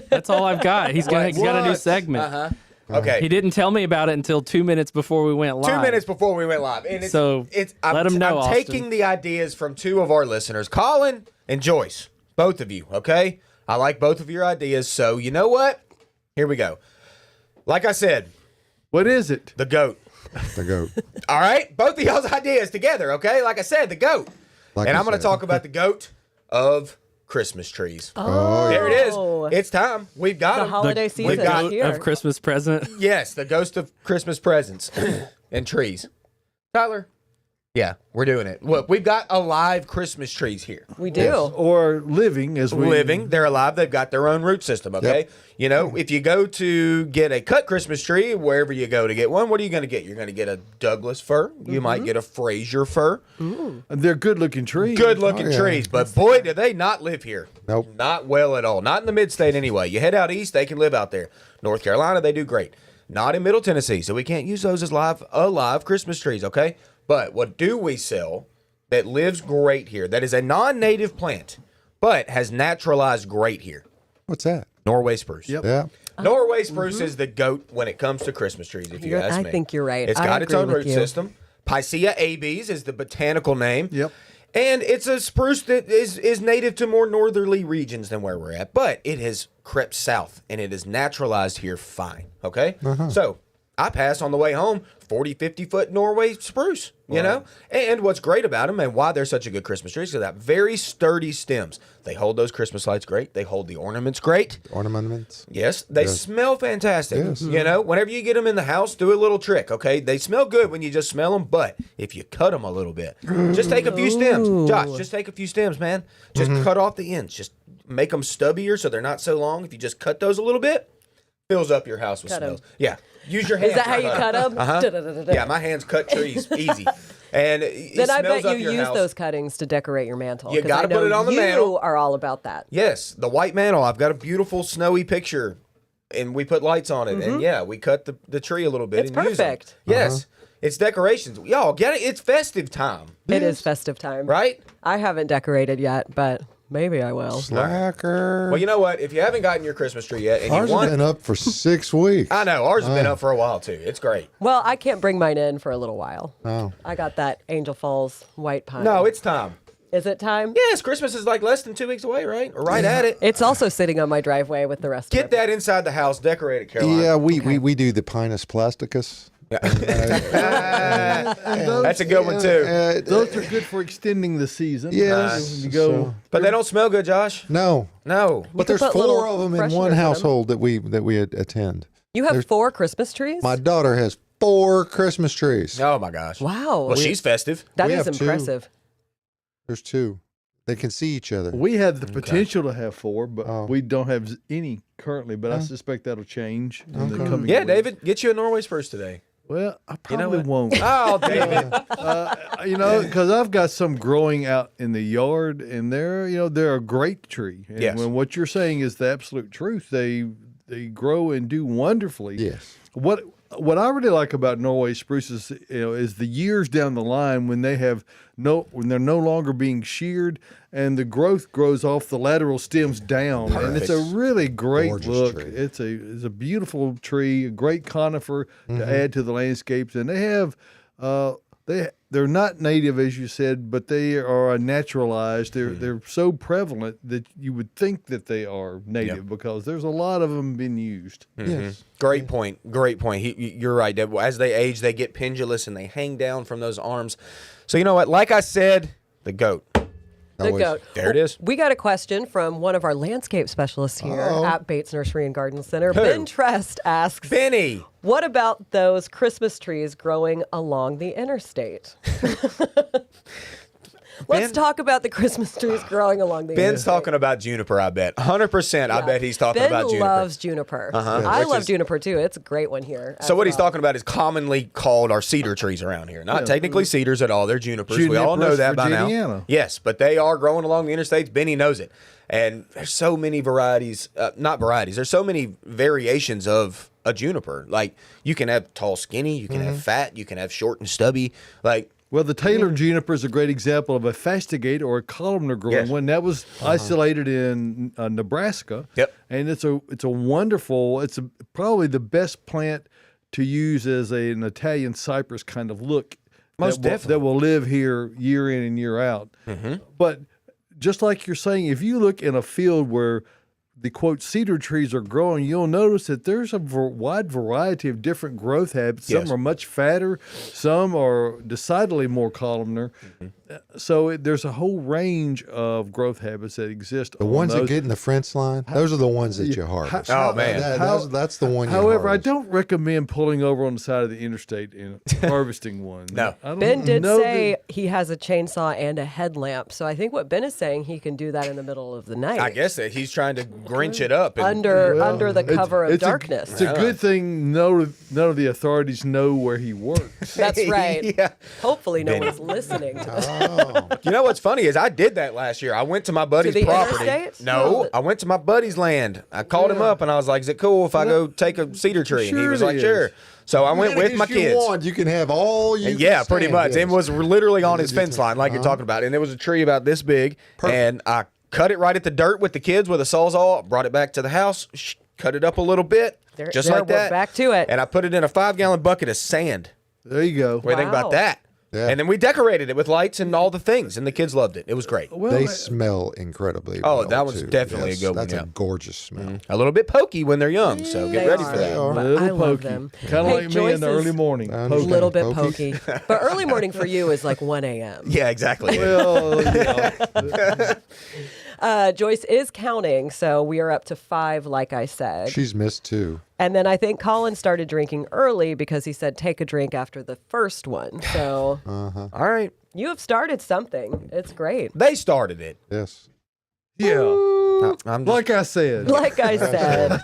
Speaker 1: That's all I've got. He's got a new
Speaker 5: What?
Speaker 1: segment.
Speaker 5: Uh-huh. Okay.
Speaker 1: He didn't tell me about it until 2 minutes before we went live.
Speaker 5: 2 minutes before we went live. And
Speaker 1: So,
Speaker 5: I'm,
Speaker 1: let 'em know,
Speaker 5: I'm
Speaker 1: Austin.
Speaker 5: taking the ideas from two of our listeners, Colin and Joyce, both of you, okay? I like both of your ideas. So, you know what? Here we go. Like I said,
Speaker 3: What is it?
Speaker 5: the goat.
Speaker 2: the goat.
Speaker 5: All right? Both of y'all's ideas together, okay? Like I said, the goat.
Speaker 2: Like
Speaker 5: and
Speaker 2: I
Speaker 5: I'm going to
Speaker 2: said.
Speaker 5: talk about the goat of Christmas trees.
Speaker 4: Oh,
Speaker 5: There it is. It's time. We've got
Speaker 4: The
Speaker 5: 'em.
Speaker 4: holiday season
Speaker 5: we've got
Speaker 4: is here.
Speaker 1: Of Christmas present.
Speaker 5: Yes, the ghost of Christmas presents and trees. Tyler? Yeah, we're doing it. Look, we've got alive Christmas trees here.
Speaker 4: We do.
Speaker 3: Or living as we
Speaker 5: Living, they're alive. They've got their own root system, okay?
Speaker 2: Yep.
Speaker 5: You know, if you go to get a cut Christmas tree, wherever you go to get one, what are you going to get? You're going to get a Douglas fir. You might get a Fraser fir.
Speaker 3: And they're good-looking trees.
Speaker 5: Good-looking
Speaker 2: yeah.
Speaker 5: trees, but boy, do they not live here.
Speaker 2: Nope.
Speaker 5: Not well at all. Not in the mid-state anyway. You head out east, they can live out there. North Carolina, they do great. Not in Middle Tennessee, so we can't use those as alive Christmas trees, okay? But what do we sell that lives great here, that is a non-native plant, but has naturalized great here?
Speaker 2: What's that?
Speaker 5: Norway spruce.
Speaker 3: Yep.
Speaker 2: Yeah.
Speaker 5: Norway spruce is the goat when it comes to Christmas trees, if you ask
Speaker 4: I
Speaker 5: me.
Speaker 4: think you're right.
Speaker 5: It's
Speaker 4: I
Speaker 5: got its
Speaker 4: agree
Speaker 5: own
Speaker 4: with
Speaker 5: root
Speaker 4: you.
Speaker 5: system. Picea abies is the botanical name.
Speaker 3: Yep.
Speaker 5: And it's a spruce that is native to more northerly regions than where we're at, but it has crept south and it is naturalized here fine. Okay? So I pass on the way home 40, 50-foot Norway spruce, you know? And what's great about them and why they're such a good Christmas tree is that very sturdy stems. They hold those Christmas lights great. They hold the ornaments great.
Speaker 2: Ornaments.
Speaker 5: Yes, they smell fantastic.
Speaker 2: Yes.
Speaker 5: You know, whenever you get them in the house, do a little trick, okay? They smell good when you just smell them, but if you cut them a little bit, just take a few stems. Josh, just take a few stems, man. Just cut off the ends. Just make them stubbier so they're not so long. If you just cut those a little bit, fills up your house with smells. Yeah. Use your hands.
Speaker 4: Is that how you cut them?
Speaker 5: Yeah, my hands cut trees easy. And it
Speaker 4: Then I
Speaker 5: smells
Speaker 4: bet
Speaker 5: up
Speaker 4: you
Speaker 5: your
Speaker 4: use
Speaker 5: house.
Speaker 4: those cuttings to decorate your mantle.
Speaker 5: You
Speaker 4: 'cause
Speaker 5: gotta
Speaker 4: I know
Speaker 5: put it on the mantle.
Speaker 4: You are all about that.
Speaker 5: Yes, the white mantle. I've got a beautiful snowy picture, and we put lights on it. And yeah, we cut the tree a little bit.
Speaker 4: It's
Speaker 5: and use 'em.
Speaker 4: perfect.
Speaker 5: Yes, it's decorations. Y'all get it? It's festive time,
Speaker 4: It is festive time.
Speaker 5: right?
Speaker 4: I haven't decorated yet, but maybe I will.
Speaker 2: Slacker.
Speaker 5: Well, you know what? If you haven't gotten your Christmas tree yet, and
Speaker 2: Ours
Speaker 5: you
Speaker 2: has
Speaker 5: want,
Speaker 2: been up for 6 weeks.
Speaker 5: I know ours has been up for a while too. It's great.
Speaker 4: Well, I can't bring mine in for a little while.
Speaker 2: Oh.
Speaker 4: I got that Angel Falls white pine.
Speaker 5: No, it's time.
Speaker 4: Is it time?
Speaker 5: Yes, Christmas is like less than 2 weeks away, right? Or right at it.
Speaker 4: It's also sitting on my driveway with the rest
Speaker 5: Get
Speaker 4: of it.
Speaker 5: that inside the house, decorate it, Caroline.
Speaker 2: Yeah, we do the Pinus plasticus.
Speaker 5: That's a good one too.
Speaker 3: Those are good for extending the season.
Speaker 2: Yes,
Speaker 3: When you go.
Speaker 2: so-
Speaker 5: But they don't smell good, Josh.
Speaker 2: No,
Speaker 5: No.
Speaker 2: but
Speaker 4: could
Speaker 2: there's
Speaker 4: put
Speaker 2: 4
Speaker 4: little
Speaker 2: of them in
Speaker 4: fresheners
Speaker 2: one
Speaker 4: in 'em.
Speaker 2: household that we attend.
Speaker 4: You have 4 Christmas trees?
Speaker 2: My daughter has 4 Christmas trees.
Speaker 5: Oh my gosh.
Speaker 4: Wow.
Speaker 5: Well, she's festive.
Speaker 4: That
Speaker 2: we
Speaker 4: is
Speaker 2: have 2.
Speaker 4: impressive.
Speaker 2: There's 2. They can see each other.
Speaker 3: We have the potential to have 4, but
Speaker 2: Oh.
Speaker 3: we don't have any currently. But I suspect that'll change in the coming
Speaker 5: Yeah,
Speaker 3: weeks.
Speaker 5: David, get you a Norway spruce today.
Speaker 3: Well, I
Speaker 5: You know
Speaker 3: probably
Speaker 5: what?
Speaker 3: won't.
Speaker 5: Oh, David.
Speaker 3: Because I've got some growing out in the yard, and they're a great tree. And
Speaker 5: Yes.
Speaker 3: when what you're saying is the absolute truth, they grow and do wonderfully.
Speaker 2: Yes.
Speaker 3: What I really like about Norway spruces, is the years down the line when they're no longer being sheared and the growth grows off the lateral stems down, and it's a really great
Speaker 2: Gorgeous
Speaker 3: look.
Speaker 2: tree.
Speaker 3: It's a beautiful tree, a great conifer to add to the landscapes, and they have they're not native, as you said, but they are naturalized. They're so prevalent that you would think that they are native because there's a lot of them being used.
Speaker 2: Yes.
Speaker 5: Great point. Great point. You're right, Deb. As they age, they get pendulous and they hang down from those arms. So you know what? Like I said, the goat.
Speaker 4: The
Speaker 2: Always.
Speaker 4: goat.
Speaker 5: There it is.
Speaker 4: We got a question from one of our landscape specialists here at Bates Nursery and Garden Center.
Speaker 5: Who?
Speaker 4: Ben Trest asks,
Speaker 5: Benny.
Speaker 4: what about those Christmas trees growing along the interstate? Let's talk about the Christmas trees growing along the
Speaker 5: Ben's
Speaker 4: interstate.
Speaker 5: talking about juniper, I bet. 100%, I bet he's talking
Speaker 4: Ben
Speaker 5: about juniper.
Speaker 4: loves juniper. I
Speaker 5: Which
Speaker 4: love
Speaker 5: is-
Speaker 4: juniper too. It's a great one here.
Speaker 5: So what he's talking about is commonly called our cedar trees around here. Not technically cedars at all. They're junipers. We all know
Speaker 3: Juniperus
Speaker 5: that by now.
Speaker 3: virginiana.
Speaker 5: Yes, but they are growing along the interstates. Benny knows it. And there's so many varieties, not varieties, there's so many variations of a juniper. Like you can have tall, skinny, you can have fat, you can have short and stubby. Like
Speaker 3: Well, the Taylor juniper is a great example of a fastigate or a columnar growing
Speaker 5: Yes.
Speaker 3: one that was isolated in Nebraska.
Speaker 5: Yep.
Speaker 3: And it's a wonderful. Probably the best plant to use as an Italian cypress kind of look.
Speaker 5: Most definitely.
Speaker 3: That will live here year in and year out. But just like you're saying, if you look in a field where the quote cedar trees are growing, you'll notice that there's a wide variety of different growth habits.
Speaker 5: Yes.
Speaker 3: Some are much fatter, some are decidedly more columnar. So there's a whole range of growth habits that exist.
Speaker 2: The ones that get in the fence line, those are the ones that you harvest.
Speaker 5: Oh, man.
Speaker 2: That's the one you
Speaker 3: However, I
Speaker 2: harvest.
Speaker 3: don't recommend pulling over on the side of the interstate and harvesting one.
Speaker 5: No.
Speaker 3: I don't
Speaker 4: Ben did
Speaker 3: know
Speaker 4: say he has a chainsaw and a headlamp. So I think what Ben is saying, he can do that in the middle of the night.
Speaker 5: I guess that he's trying to Grinch it up. And,
Speaker 4: under the cover of
Speaker 3: it's
Speaker 4: darkness.
Speaker 3: It's a good thing none of the authorities know where he works.
Speaker 4: That's right.
Speaker 5: Yeah.
Speaker 4: Hopefully no
Speaker 5: Benny.
Speaker 4: one's listening to this.
Speaker 5: You know what's funny is I did that last year. I went to my buddy's
Speaker 4: the
Speaker 5: property.
Speaker 4: interstate?
Speaker 5: No, I went to my buddy's land. I called him up and I was like, "Is it cool if I go take a cedar tree?" And he
Speaker 3: Sure
Speaker 5: was
Speaker 3: it
Speaker 5: like,
Speaker 3: is.
Speaker 5: "Sure." So I went with my
Speaker 2: If
Speaker 5: kids.
Speaker 2: You want, you can have all you.
Speaker 5: Yeah,
Speaker 2: can
Speaker 5: pretty
Speaker 2: stand,
Speaker 5: much.
Speaker 2: yes.
Speaker 5: It was literally on his fence line, like you're talking about. And there was a tree about this big, and I cut it right at the dirt with the kids with a sawzall. Brought it back to the house, cut it up a little bit, just like
Speaker 4: we're
Speaker 5: that.
Speaker 4: back to it.
Speaker 5: And I put it in a 5-gallon bucket of sand.
Speaker 3: There you go.
Speaker 5: What do you think
Speaker 4: Wow.
Speaker 5: about that?
Speaker 2: Yeah.
Speaker 5: And then we decorated it with lights and all the things, and the kids loved it. It was great.
Speaker 3: Well,
Speaker 2: They smell incredibly
Speaker 5: Oh,
Speaker 2: well,
Speaker 5: that was
Speaker 2: too.
Speaker 5: definitely a good one,
Speaker 2: That's
Speaker 5: yeah.
Speaker 2: a gorgeous smell.
Speaker 5: A little bit pokey when they're young, so get
Speaker 4: They
Speaker 5: ready
Speaker 4: are.
Speaker 5: for that.
Speaker 2: They are.
Speaker 4: But
Speaker 3: little
Speaker 4: I love
Speaker 3: pokey.
Speaker 4: them.
Speaker 3: Kind of
Speaker 4: Hey,
Speaker 3: like me in the
Speaker 4: Joyce's
Speaker 3: early morning.
Speaker 2: I
Speaker 4: A
Speaker 2: understand.
Speaker 4: little bit
Speaker 2: Pokey.
Speaker 4: pokey. But early morning for you is like 1 a.m.
Speaker 5: Yeah, exactly.
Speaker 3: Well, yeah.
Speaker 4: Joyce is counting, so we are up to 5, like I said.
Speaker 2: She's missed 2.
Speaker 4: And then I think Colin started drinking early because he said take a drink after the first one. So
Speaker 5: All right.
Speaker 4: you have started something. It's great.
Speaker 5: They started it.
Speaker 2: Yes.
Speaker 3: Yeah.
Speaker 5: I'm just,
Speaker 3: Like I said.
Speaker 4: Like I said,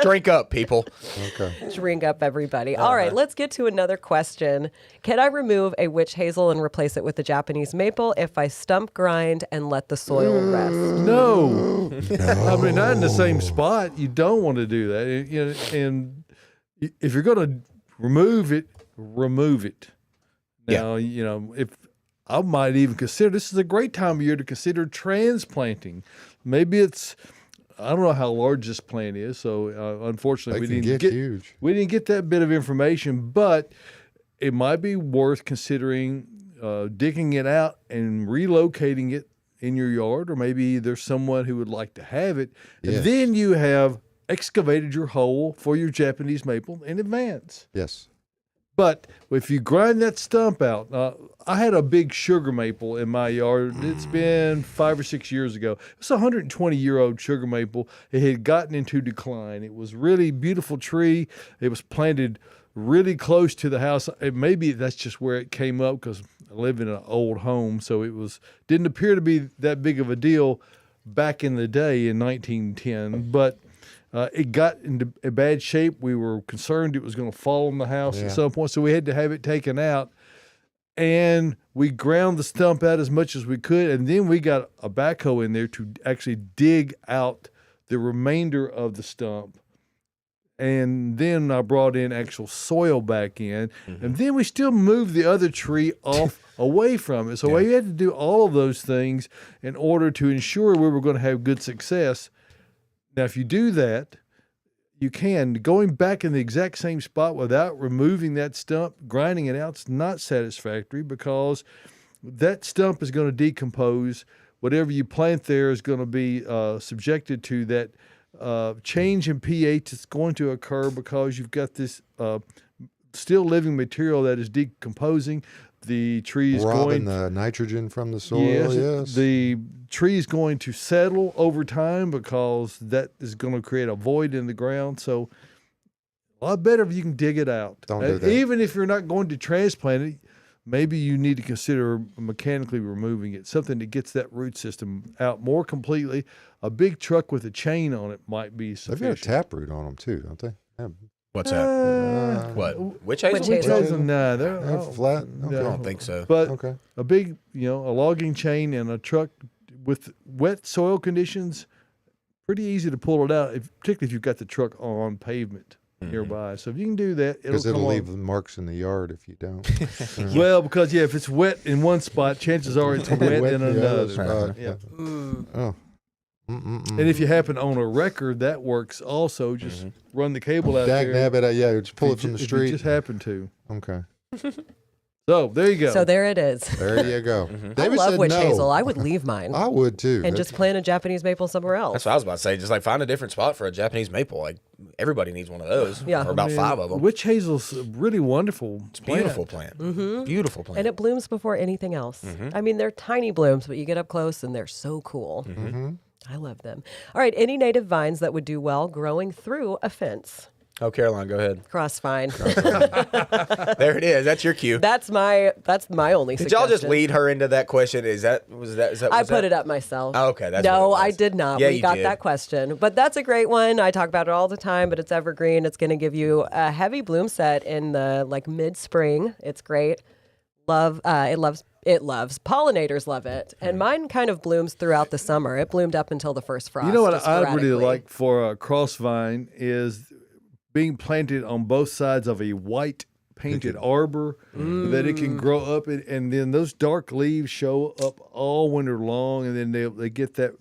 Speaker 5: drink up, people.
Speaker 2: Okay.
Speaker 4: drink up, everybody. All right, let's get to another question. Can I remove a witch hazel and replace it with a Japanese maple if I stump grind and let the soil rest?
Speaker 3: No. I mean, not in the same spot. You don't want to do that. And if you're going to remove it, remove it. Now, if I might even consider, this is a great time of year to consider transplanting. Maybe it's, I don't know how large this plant is, so unfortunately
Speaker 2: They
Speaker 3: we
Speaker 2: can
Speaker 3: didn't
Speaker 2: get huge.
Speaker 3: We didn't get that bit of information, but it might be worth considering digging it out and relocating it in your yard, or maybe there's someone who would like to have it.
Speaker 2: Yes.
Speaker 3: And then you have excavated your hole for your Japanese maple in advance.
Speaker 2: Yes.
Speaker 3: But if you grind that stump out, I had a big sugar maple in my yard. It's been 5 or 6 years ago. It's a 120-year-old sugar maple. It had gotten into decline. It was really beautiful tree. It was planted really close to the house. Maybe that's just where it came up because I live in an old home, so it didn't appear to be that big of a deal back in the day in 1910. But it got into a bad shape. We were concerned it was going to fall on the house at some point, so we had to have it taken out. And we ground the stump out as much as we could, and then we got a backhoe in there to actually dig out the remainder of the stump. And then I brought in actual soil back in, and then we still moved the other tree off away from it. So we had to do all of those things in order to ensure we were going to have good success. Now, if you do that, you can. Going back in the exact same spot without removing that stump, grinding it out, is not satisfactory because that stump is going to decompose. Whatever you plant there is going to be subjected to that change in pH that's going to occur because you've got this still living material that is decomposing. The tree is
Speaker 2: Robbing the nitrogen from the soil. Yes.
Speaker 3: The tree is going to settle over time because that is going to create a void in the ground. So a lot better if you can dig it out.
Speaker 2: Don't do that.
Speaker 3: Even if you're not going to transplant it, maybe you need to consider mechanically removing it, something that gets that root system out more completely. A big truck with a chain on it might be
Speaker 2: They've
Speaker 3: sufficient.
Speaker 2: got a taproot on them too, don't they? Yeah.
Speaker 5: What's that? What? Witch hazel?
Speaker 4: Witch hazel.
Speaker 3: No,
Speaker 2: They're flat. Okay.
Speaker 5: I don't think so.
Speaker 3: But
Speaker 2: Okay.
Speaker 3: a big, a logging chain and a truck with wet soil conditions, pretty easy to pull it out, particularly if you've got the truck on pavement nearby. So if you can do that,
Speaker 2: Because
Speaker 3: it'll
Speaker 2: it'll
Speaker 3: come
Speaker 2: leave
Speaker 3: on.
Speaker 2: marks in the yard if you don't.
Speaker 3: Well, because if it's wet in one spot, chances are it's wet in
Speaker 2: the
Speaker 3: another.
Speaker 2: spot.
Speaker 3: Yeah.
Speaker 2: Oh.
Speaker 3: And if you happen to own a record, that works also. Just run the cable out
Speaker 2: Dag
Speaker 3: there.
Speaker 2: nabbit, yeah, just pull
Speaker 3: if
Speaker 2: it from
Speaker 3: you
Speaker 2: the
Speaker 3: ju- if you
Speaker 2: street.
Speaker 3: just happen to.
Speaker 2: Okay.
Speaker 3: So there you go.
Speaker 4: So there it is.
Speaker 2: There you go.
Speaker 4: I
Speaker 2: David
Speaker 4: love
Speaker 2: said
Speaker 4: witch
Speaker 2: no.
Speaker 4: hazel. I would leave mine
Speaker 2: I would too.
Speaker 4: and just plant a Japanese maple somewhere else.
Speaker 5: That's what I was about to say. Just like find a different spot for a Japanese maple. Like everybody needs one of those.
Speaker 4: Yeah.
Speaker 5: Or about 5 of them.
Speaker 3: Witch hazel's a really wonderful.
Speaker 5: It's a beautiful plant. Beautiful plant.
Speaker 4: And it blooms before anything else. I mean, they're tiny blooms, but you get up close and they're so cool. I love them. All right, any native vines that would do well growing through a fence?
Speaker 5: Oh, Caroline, go ahead.
Speaker 4: Crossvine.
Speaker 5: There it is. That's your cue.
Speaker 4: That's my only
Speaker 5: Did
Speaker 4: suggestion.
Speaker 5: y'all just lead her into that question? Is that?
Speaker 4: I put it up myself.
Speaker 5: Oh, okay, that's
Speaker 4: no,
Speaker 5: what it
Speaker 4: I
Speaker 5: was.
Speaker 4: did not.
Speaker 5: Yeah,
Speaker 4: we
Speaker 5: you
Speaker 4: got
Speaker 5: did.
Speaker 4: that question, but that's a great one. I talk about it all the time, but it's evergreen. It's going to give you a heavy bloom set in the mid spring. It's great. It loves. Pollinators love it, and mine kind of blooms throughout the summer. It bloomed up until the first frost.
Speaker 3: You know what
Speaker 4: just
Speaker 3: I really
Speaker 4: sporadically.
Speaker 3: like for a crossvine is being planted on both sides of a white painted arbor that it can grow up and then those dark leaves show up all winter long, and then they get that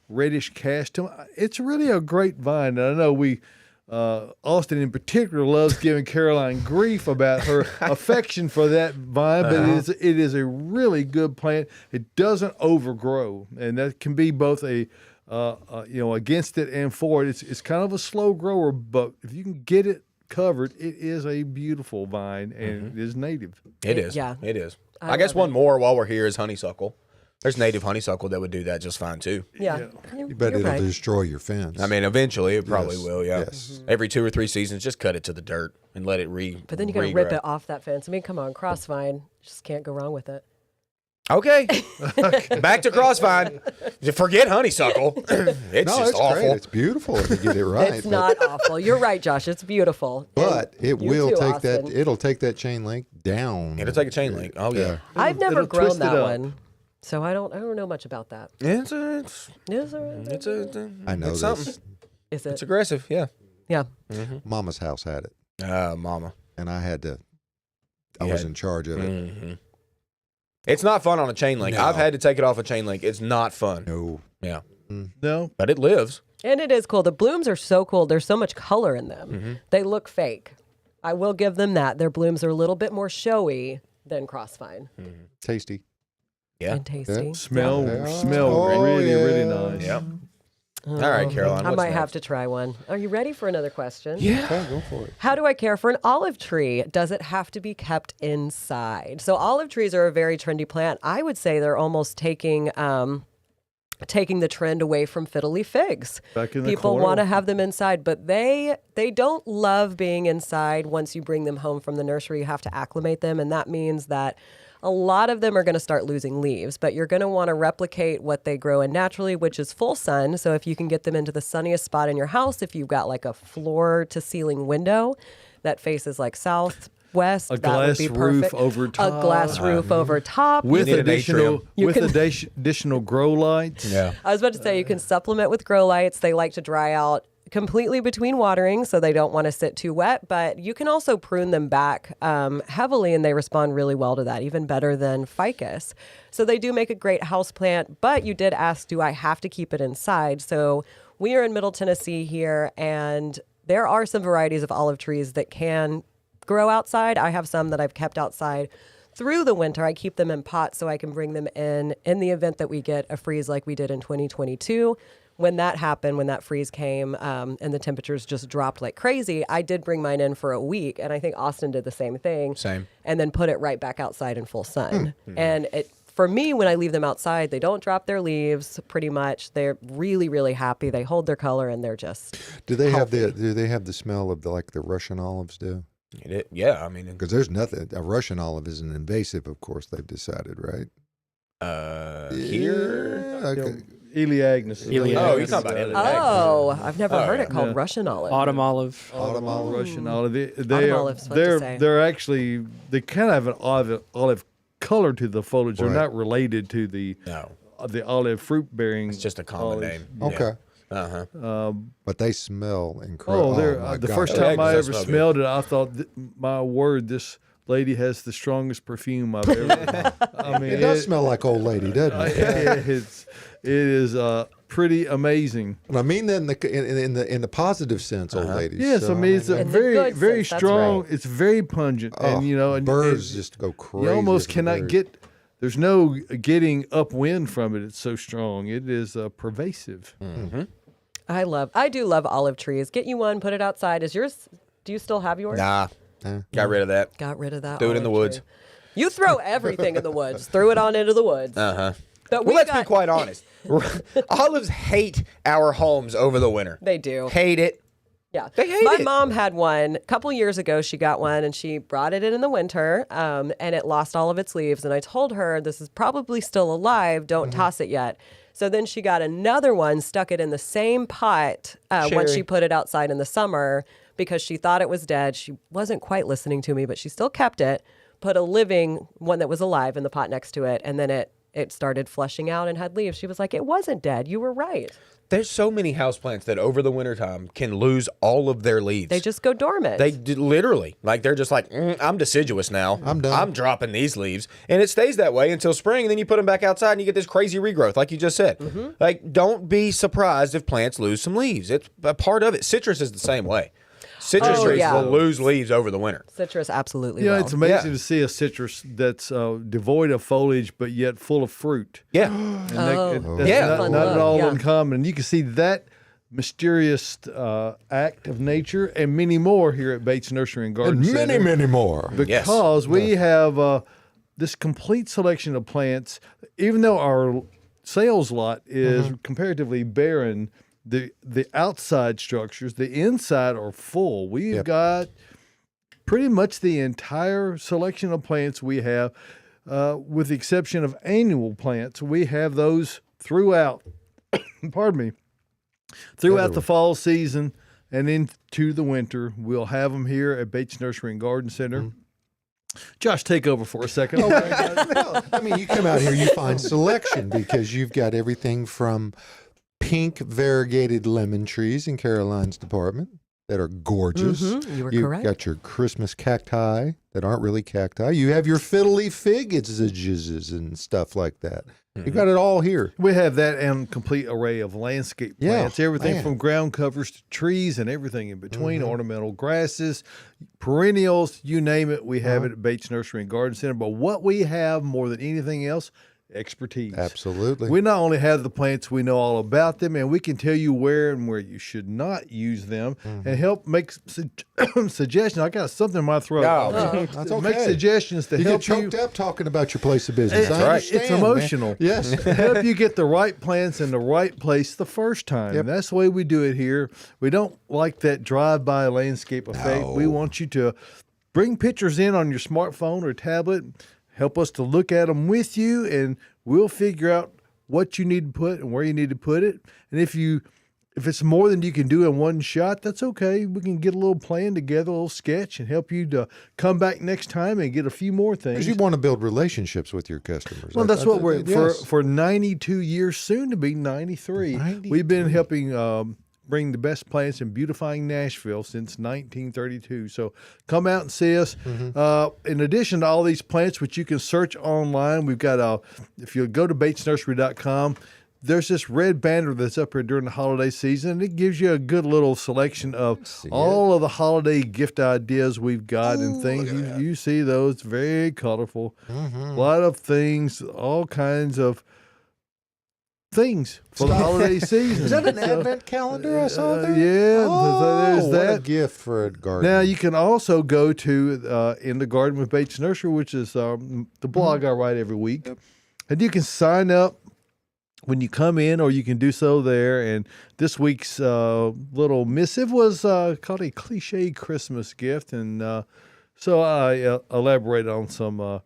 Speaker 3: reddish cast to them. It's really a great vine. And I know we Austin in particular loves giving Caroline grief about her affection for that vine, but it is a really good plant. It doesn't overgrow, and that can be both a against it and for it. It's kind of a slow grower, but if you can get it covered, it is a beautiful vine, and it is native.
Speaker 5: It is.
Speaker 4: Yeah.
Speaker 5: It is. I guess one more while we're here is honeysuckle. There's native honeysuckle that would do that just fine too.
Speaker 4: Yeah.
Speaker 2: You bet
Speaker 4: You're
Speaker 2: it'll
Speaker 4: right.
Speaker 2: destroy your fence.
Speaker 5: I mean, eventually it probably
Speaker 2: Yes,
Speaker 5: will. Yeah.
Speaker 2: yes.
Speaker 5: Every 2 or 3 seasons, just cut it to the dirt and let it
Speaker 4: But then you got to rip it off that fence. I mean, come on, crossvine. Just can't go wrong with it.
Speaker 5: Okay. Back to crossvine. Forget honeysuckle. It's
Speaker 2: no,
Speaker 5: just
Speaker 2: it's
Speaker 5: awful.
Speaker 2: great. It's beautiful if you get it right.
Speaker 4: It's not awful. You're right, Josh. It's beautiful.
Speaker 2: But
Speaker 4: And
Speaker 2: it
Speaker 4: you
Speaker 2: will
Speaker 4: too,
Speaker 2: take that.
Speaker 4: Austin.
Speaker 2: It'll take that chain link down.
Speaker 5: It'll take a chain link. Oh yeah.
Speaker 4: I've never
Speaker 3: it'll
Speaker 4: grown
Speaker 3: twist it
Speaker 4: that
Speaker 3: up.
Speaker 4: one, so I don't know much about that.
Speaker 5: It's
Speaker 2: I know
Speaker 5: it's
Speaker 2: this.
Speaker 5: something.
Speaker 4: Is
Speaker 5: It's
Speaker 4: it?
Speaker 5: aggressive. Yeah.
Speaker 4: Yeah.
Speaker 2: Mama's house had it,
Speaker 5: Mama.
Speaker 2: and I had to. I
Speaker 5: You
Speaker 2: was
Speaker 5: had-
Speaker 2: in charge of it.
Speaker 5: Mm-hmm. It's not fun on a chain link.
Speaker 2: No.
Speaker 5: I've had to take it off a chain link. It's not fun.
Speaker 2: No.
Speaker 5: Yeah.
Speaker 3: No,
Speaker 5: But it lives.
Speaker 4: And it is cool. The blooms are so cool. There's so much color in them.
Speaker 5: Mm-hmm.
Speaker 4: They look fake. I will give them that. Their blooms are a little bit more showy than crossvine
Speaker 2: Tasty.
Speaker 5: Yeah.
Speaker 4: and tasty.
Speaker 3: smell
Speaker 2: Oh,
Speaker 3: really,
Speaker 2: yeah.
Speaker 3: really nice.
Speaker 5: Yep. All right, Caroline.
Speaker 4: I
Speaker 5: what's
Speaker 4: might have
Speaker 5: next?
Speaker 4: to try one. Are you ready for another question?
Speaker 5: Yeah.
Speaker 2: Okay, go for it.
Speaker 4: How do I care for an olive tree? Does it have to be kept inside? So olive trees are a very trendy plant. I would say they're almost taking the trend away from fiddle leaf figs.
Speaker 3: Back in the
Speaker 4: People
Speaker 3: corner.
Speaker 4: want to have them inside, but they don't love being inside. Once you bring them home from the nursery, you have to acclimate them, and that means that a lot of them are going to start losing leaves, but you're going to want to replicate what they grow in naturally, which is full sun. So if you can get them into the sunniest spot in your house, if you've got like a floor to ceiling window that faces like southwest,
Speaker 3: A
Speaker 4: that would
Speaker 3: glass
Speaker 4: be
Speaker 3: roof
Speaker 4: perfect.
Speaker 3: over top.
Speaker 4: A glass roof over top.
Speaker 3: with
Speaker 5: need an
Speaker 3: additional
Speaker 5: atrium.
Speaker 3: additional grow lights.
Speaker 5: Yeah.
Speaker 4: I was about to say you can supplement with grow lights. They like to dry out completely between watering, so they don't want to sit too wet, but you can also prune them back heavily, and they respond really well to that, even better than ficus. So they do make a great house plant, but you did ask, do I have to keep it inside? So we are in Middle Tennessee here, and there are some varieties of olive trees that can grow outside. I have some that I've kept outside through the winter. I keep them in pots so I can bring them in the event that we get a freeze like we did in 2022. When that happened, when that freeze came and the temperatures just dropped like crazy, I did bring mine in for a week. And I think Austin did the same thing.
Speaker 5: Same.
Speaker 4: And then put it right back outside in full sun. And for me, when I leave them outside, they don't drop their leaves pretty much. They're really, really happy. They hold their color and they're just
Speaker 2: Do they have
Speaker 4: healthy.
Speaker 2: the smell of like the Russian olives do?
Speaker 5: Yeah. I mean,
Speaker 2: Because there's nothing. A Russian olive isn't invasive, of course. They've decided, right?
Speaker 5: here.
Speaker 2: Yeah, okay.
Speaker 3: Eleagnus.
Speaker 1: Eleagnus.
Speaker 5: Oh, you're talking about Eleagnus.
Speaker 4: Oh, I've never heard it called
Speaker 3: Yeah.
Speaker 4: Russian olive.
Speaker 1: Autumn olive.
Speaker 2: Autumn olive.
Speaker 3: Russian olive. They
Speaker 4: Autumn
Speaker 3: are,
Speaker 4: olive's fun to say.
Speaker 3: they're actually they kind of have an olive color to the foliage. They're
Speaker 2: Right.
Speaker 3: not related to the
Speaker 5: No.
Speaker 3: olive fruit bearing.
Speaker 5: It's just a common
Speaker 3: olives.
Speaker 5: name.
Speaker 2: Okay.
Speaker 5: Uh-huh.
Speaker 2: But they smell incredible.
Speaker 3: Oh, they're
Speaker 2: my
Speaker 3: the
Speaker 2: God.
Speaker 3: first
Speaker 5: Yeah,
Speaker 3: time
Speaker 5: 'cause
Speaker 3: I
Speaker 5: they
Speaker 3: ever
Speaker 5: smell good.
Speaker 3: smelled it, I thought, my word, this lady has the strongest perfume I've ever. I mean,
Speaker 2: It does smell like old lady, doesn't it?
Speaker 3: it is pretty amazing.
Speaker 2: And I mean that in the positive sense, old ladies.
Speaker 3: Yes,
Speaker 2: So,
Speaker 3: I mean it's a
Speaker 4: In the
Speaker 3: very
Speaker 4: good
Speaker 3: very
Speaker 4: sense, that's
Speaker 3: strong.
Speaker 4: right.
Speaker 3: It's very pungent,
Speaker 2: oh,
Speaker 3: and and
Speaker 2: birds
Speaker 3: and
Speaker 2: just go crazy.
Speaker 3: you almost
Speaker 2: at the
Speaker 3: cannot
Speaker 2: bird.
Speaker 3: get. There's no getting upwind from it. It's so strong. It is pervasive.
Speaker 4: I do love olive trees. Get you one, put it outside. Is yours, do you still have yours?
Speaker 5: Nah.
Speaker 2: Yeah.
Speaker 5: Got rid of that.
Speaker 4: Got rid of that.
Speaker 5: Do it in the
Speaker 4: olive
Speaker 5: woods.
Speaker 4: tree. You throw everything in the woods. Threw it on into the woods.
Speaker 5: Uh-huh.
Speaker 4: But
Speaker 5: Well,
Speaker 4: we
Speaker 5: let's be
Speaker 4: got-
Speaker 5: quite honest. Olives hate our homes over the winter.
Speaker 4: They do.
Speaker 5: Hate it.
Speaker 4: Yeah.
Speaker 5: They hate
Speaker 4: My
Speaker 5: it.
Speaker 4: mom had one a couple years ago. She got one and she brought it in the winter and it lost all of its leaves. And I told her, this is probably still alive. Don't toss it yet. So then she got another one, stuck it in the same pot once
Speaker 5: Cherry.
Speaker 4: she put it outside in the summer because she thought it was dead. She wasn't quite listening to me, but she still kept it, put a living one that was alive in the pot next to it. And then it it started flushing out and had leaves. She was like, it wasn't dead. You were right.
Speaker 5: There's so many houseplants that over the wintertime can lose all of their leaves.
Speaker 4: They just go dormant.
Speaker 5: They literally, like they're just like, I'm deciduous now.
Speaker 2: I'm done.
Speaker 5: I'm dropping these leaves. And it stays that way until spring. And then you put them back outside and you get this crazy regrowth, like you just said. Like, don't be surprised if plants lose some leaves. It's a part of it. Citrus is the same way. Citrus trees will lose leaves over the winter.
Speaker 4: Citrus absolutely
Speaker 3: You know,
Speaker 4: will.
Speaker 3: it's amazing to see a citrus that's devoid of foliage but yet full of fruit.
Speaker 5: Yeah.
Speaker 3: And
Speaker 5: Yeah.
Speaker 3: that's
Speaker 4: Fun
Speaker 3: not at
Speaker 4: look,
Speaker 3: all
Speaker 4: yeah.
Speaker 3: uncommon. And you can see that mysterious act of nature and many more here at Bates Nursery and Garden
Speaker 2: And
Speaker 3: Center.
Speaker 2: many more.
Speaker 3: Because we have this complete selection of plants. Even though our sales lot is comparatively barren, the outside structures, the inside are full. We've got pretty much the entire selection of plants we have, with the exception of annual plants. We have those throughout, pardon me, throughout the fall season and into the winter. We'll have them here at Bates Nursery and Garden Center. Josh, take over for a second.
Speaker 2: Well, I mean, you come out here, you find selection because you've got everything from pink variegated lemon trees in Caroline's department that are gorgeous.
Speaker 4: You were
Speaker 2: You've
Speaker 4: correct.
Speaker 2: got your Christmas cacti that aren't really cacti. You have your fiddly figgies and stuff like that. You got it all here.
Speaker 3: We have that and complete array of landscape plants, everything
Speaker 2: man.
Speaker 3: from ground covers to trees and everything in between, ornamental grasses, perennials, you name it, we have it at Bates Nursery and Garden Center. But what we have more than anything else, expertise.
Speaker 2: Absolutely.
Speaker 3: We not only have the plants, we know all about them, and we can tell you where and where you should not use them and help make suggestions. I got something in my throat.
Speaker 2: That's okay.
Speaker 3: Make suggestions to
Speaker 2: You
Speaker 3: help
Speaker 2: get choked up talking about your place of business.
Speaker 3: It's
Speaker 2: I
Speaker 3: right.
Speaker 2: understand,
Speaker 3: It's
Speaker 2: man.
Speaker 3: emotional.
Speaker 2: Yes.
Speaker 3: Help you get the right plants in the right place the first time.
Speaker 2: Yep.
Speaker 3: That's the way we do it here. We don't like that drive-by landscape effect. We want you to bring pictures in on your smartphone or tablet. Help us to look at them with you, and we'll figure out what you need to put and where you need to put it. And if it's more than you can do in one shot, that's okay. We can get a little plan together, a little sketch, and help you to come back next time and get a few more things.
Speaker 2: Because you want to build relationships with your customers.
Speaker 3: Well, that's what we're
Speaker 2: yes.
Speaker 3: for 92 years, soon to be 93. We've been helping bring the best plants and beautifying Nashville since 1932. So come out and see us. In addition to all these plants, which you can search online, we've got if you go to batesnursery.com, there's this red banner that's up here during the holiday season, and it gives you a good little selection of all of the holiday gift ideas we've got and things. You see those, very colorful. A lot of things, all kinds of things for the holiday season.
Speaker 2: Is that an advent calendar I saw there?
Speaker 3: Yeah, there's
Speaker 2: what
Speaker 3: that.
Speaker 2: a gift for a garden.
Speaker 3: Now, you can also go to In the Garden with Bates Nursery, which is the blog I write every week. And you can sign up when you come in, or you can do so there. And this week's little missive was called a cliche Christmas gift. And so I elaborated on some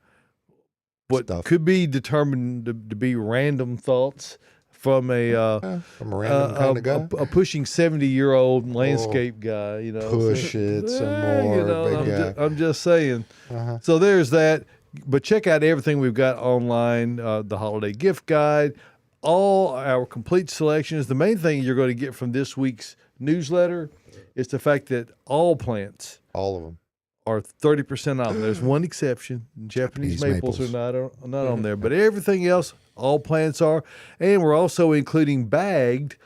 Speaker 3: what
Speaker 2: Stuff.
Speaker 3: could be determined to be random thoughts from a
Speaker 2: from a random kind of guy.
Speaker 3: a pushing 70-year-old landscape guy, you know.
Speaker 2: Push it some more, big guy.
Speaker 3: I'm just saying. So there's that. But check out everything we've got online, the holiday gift guide, all our complete selections. The main thing you're going to get from this week's newsletter is the fact that all plants
Speaker 2: All of them.
Speaker 3: are 30% off. There's one exception. Japanese maples are not on there. But everything else, all plants are. And we're also including bagged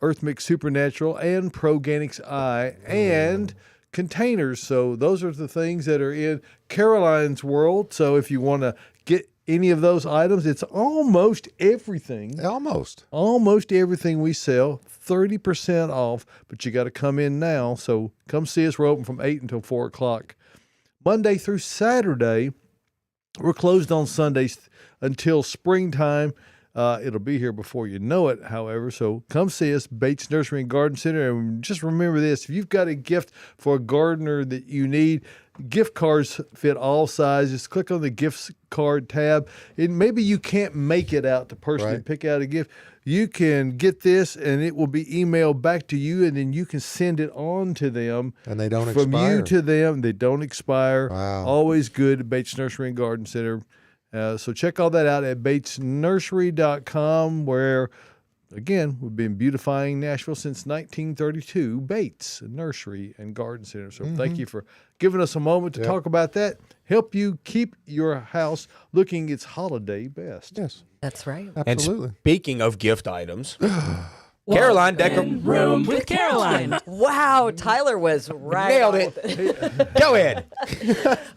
Speaker 3: Earth Mix Supernatural and Proganics I and containers. So those are the things that are in Caroline's world. So if you want to get any of those items, it's almost everything. Almost everything we sell, 30% off. But you got to come in now. So come see us. We're open from 8 until 4 o'clock. Monday through Saturday. We're closed on Sundays until springtime. It'll be here before you know it, however. So come see us, Bates Nursery and Garden Center. And just remember this, if you've got a gift for a gardener that you need, gift cards fit all sizes. Click on the gift card tab. And maybe you can't make it out to personally pick out a gift. You can get this, and it will be emailed back to you, and then you can send it on to them.
Speaker 2: And they don't
Speaker 3: From
Speaker 2: expire.
Speaker 3: you to them. They don't expire.
Speaker 2: Wow.
Speaker 3: Always good at Bates Nursery and Garden Center. So check all that out at batesnursery.com, where, again, we've been beautifying Nashville since 1932. Bates Nursery and Garden Center. So thank you for giving us a moment to talk about that. Help you keep your house looking its holiday best.
Speaker 2: Yes,
Speaker 4: That's right.
Speaker 2: absolutely.
Speaker 5: And speaking of gift items, Caroline
Speaker 1: Room with Caroline.
Speaker 4: Wow, Tyler was right.
Speaker 5: nailed
Speaker 4: on
Speaker 5: it.
Speaker 4: with it.
Speaker 5: Go ahead.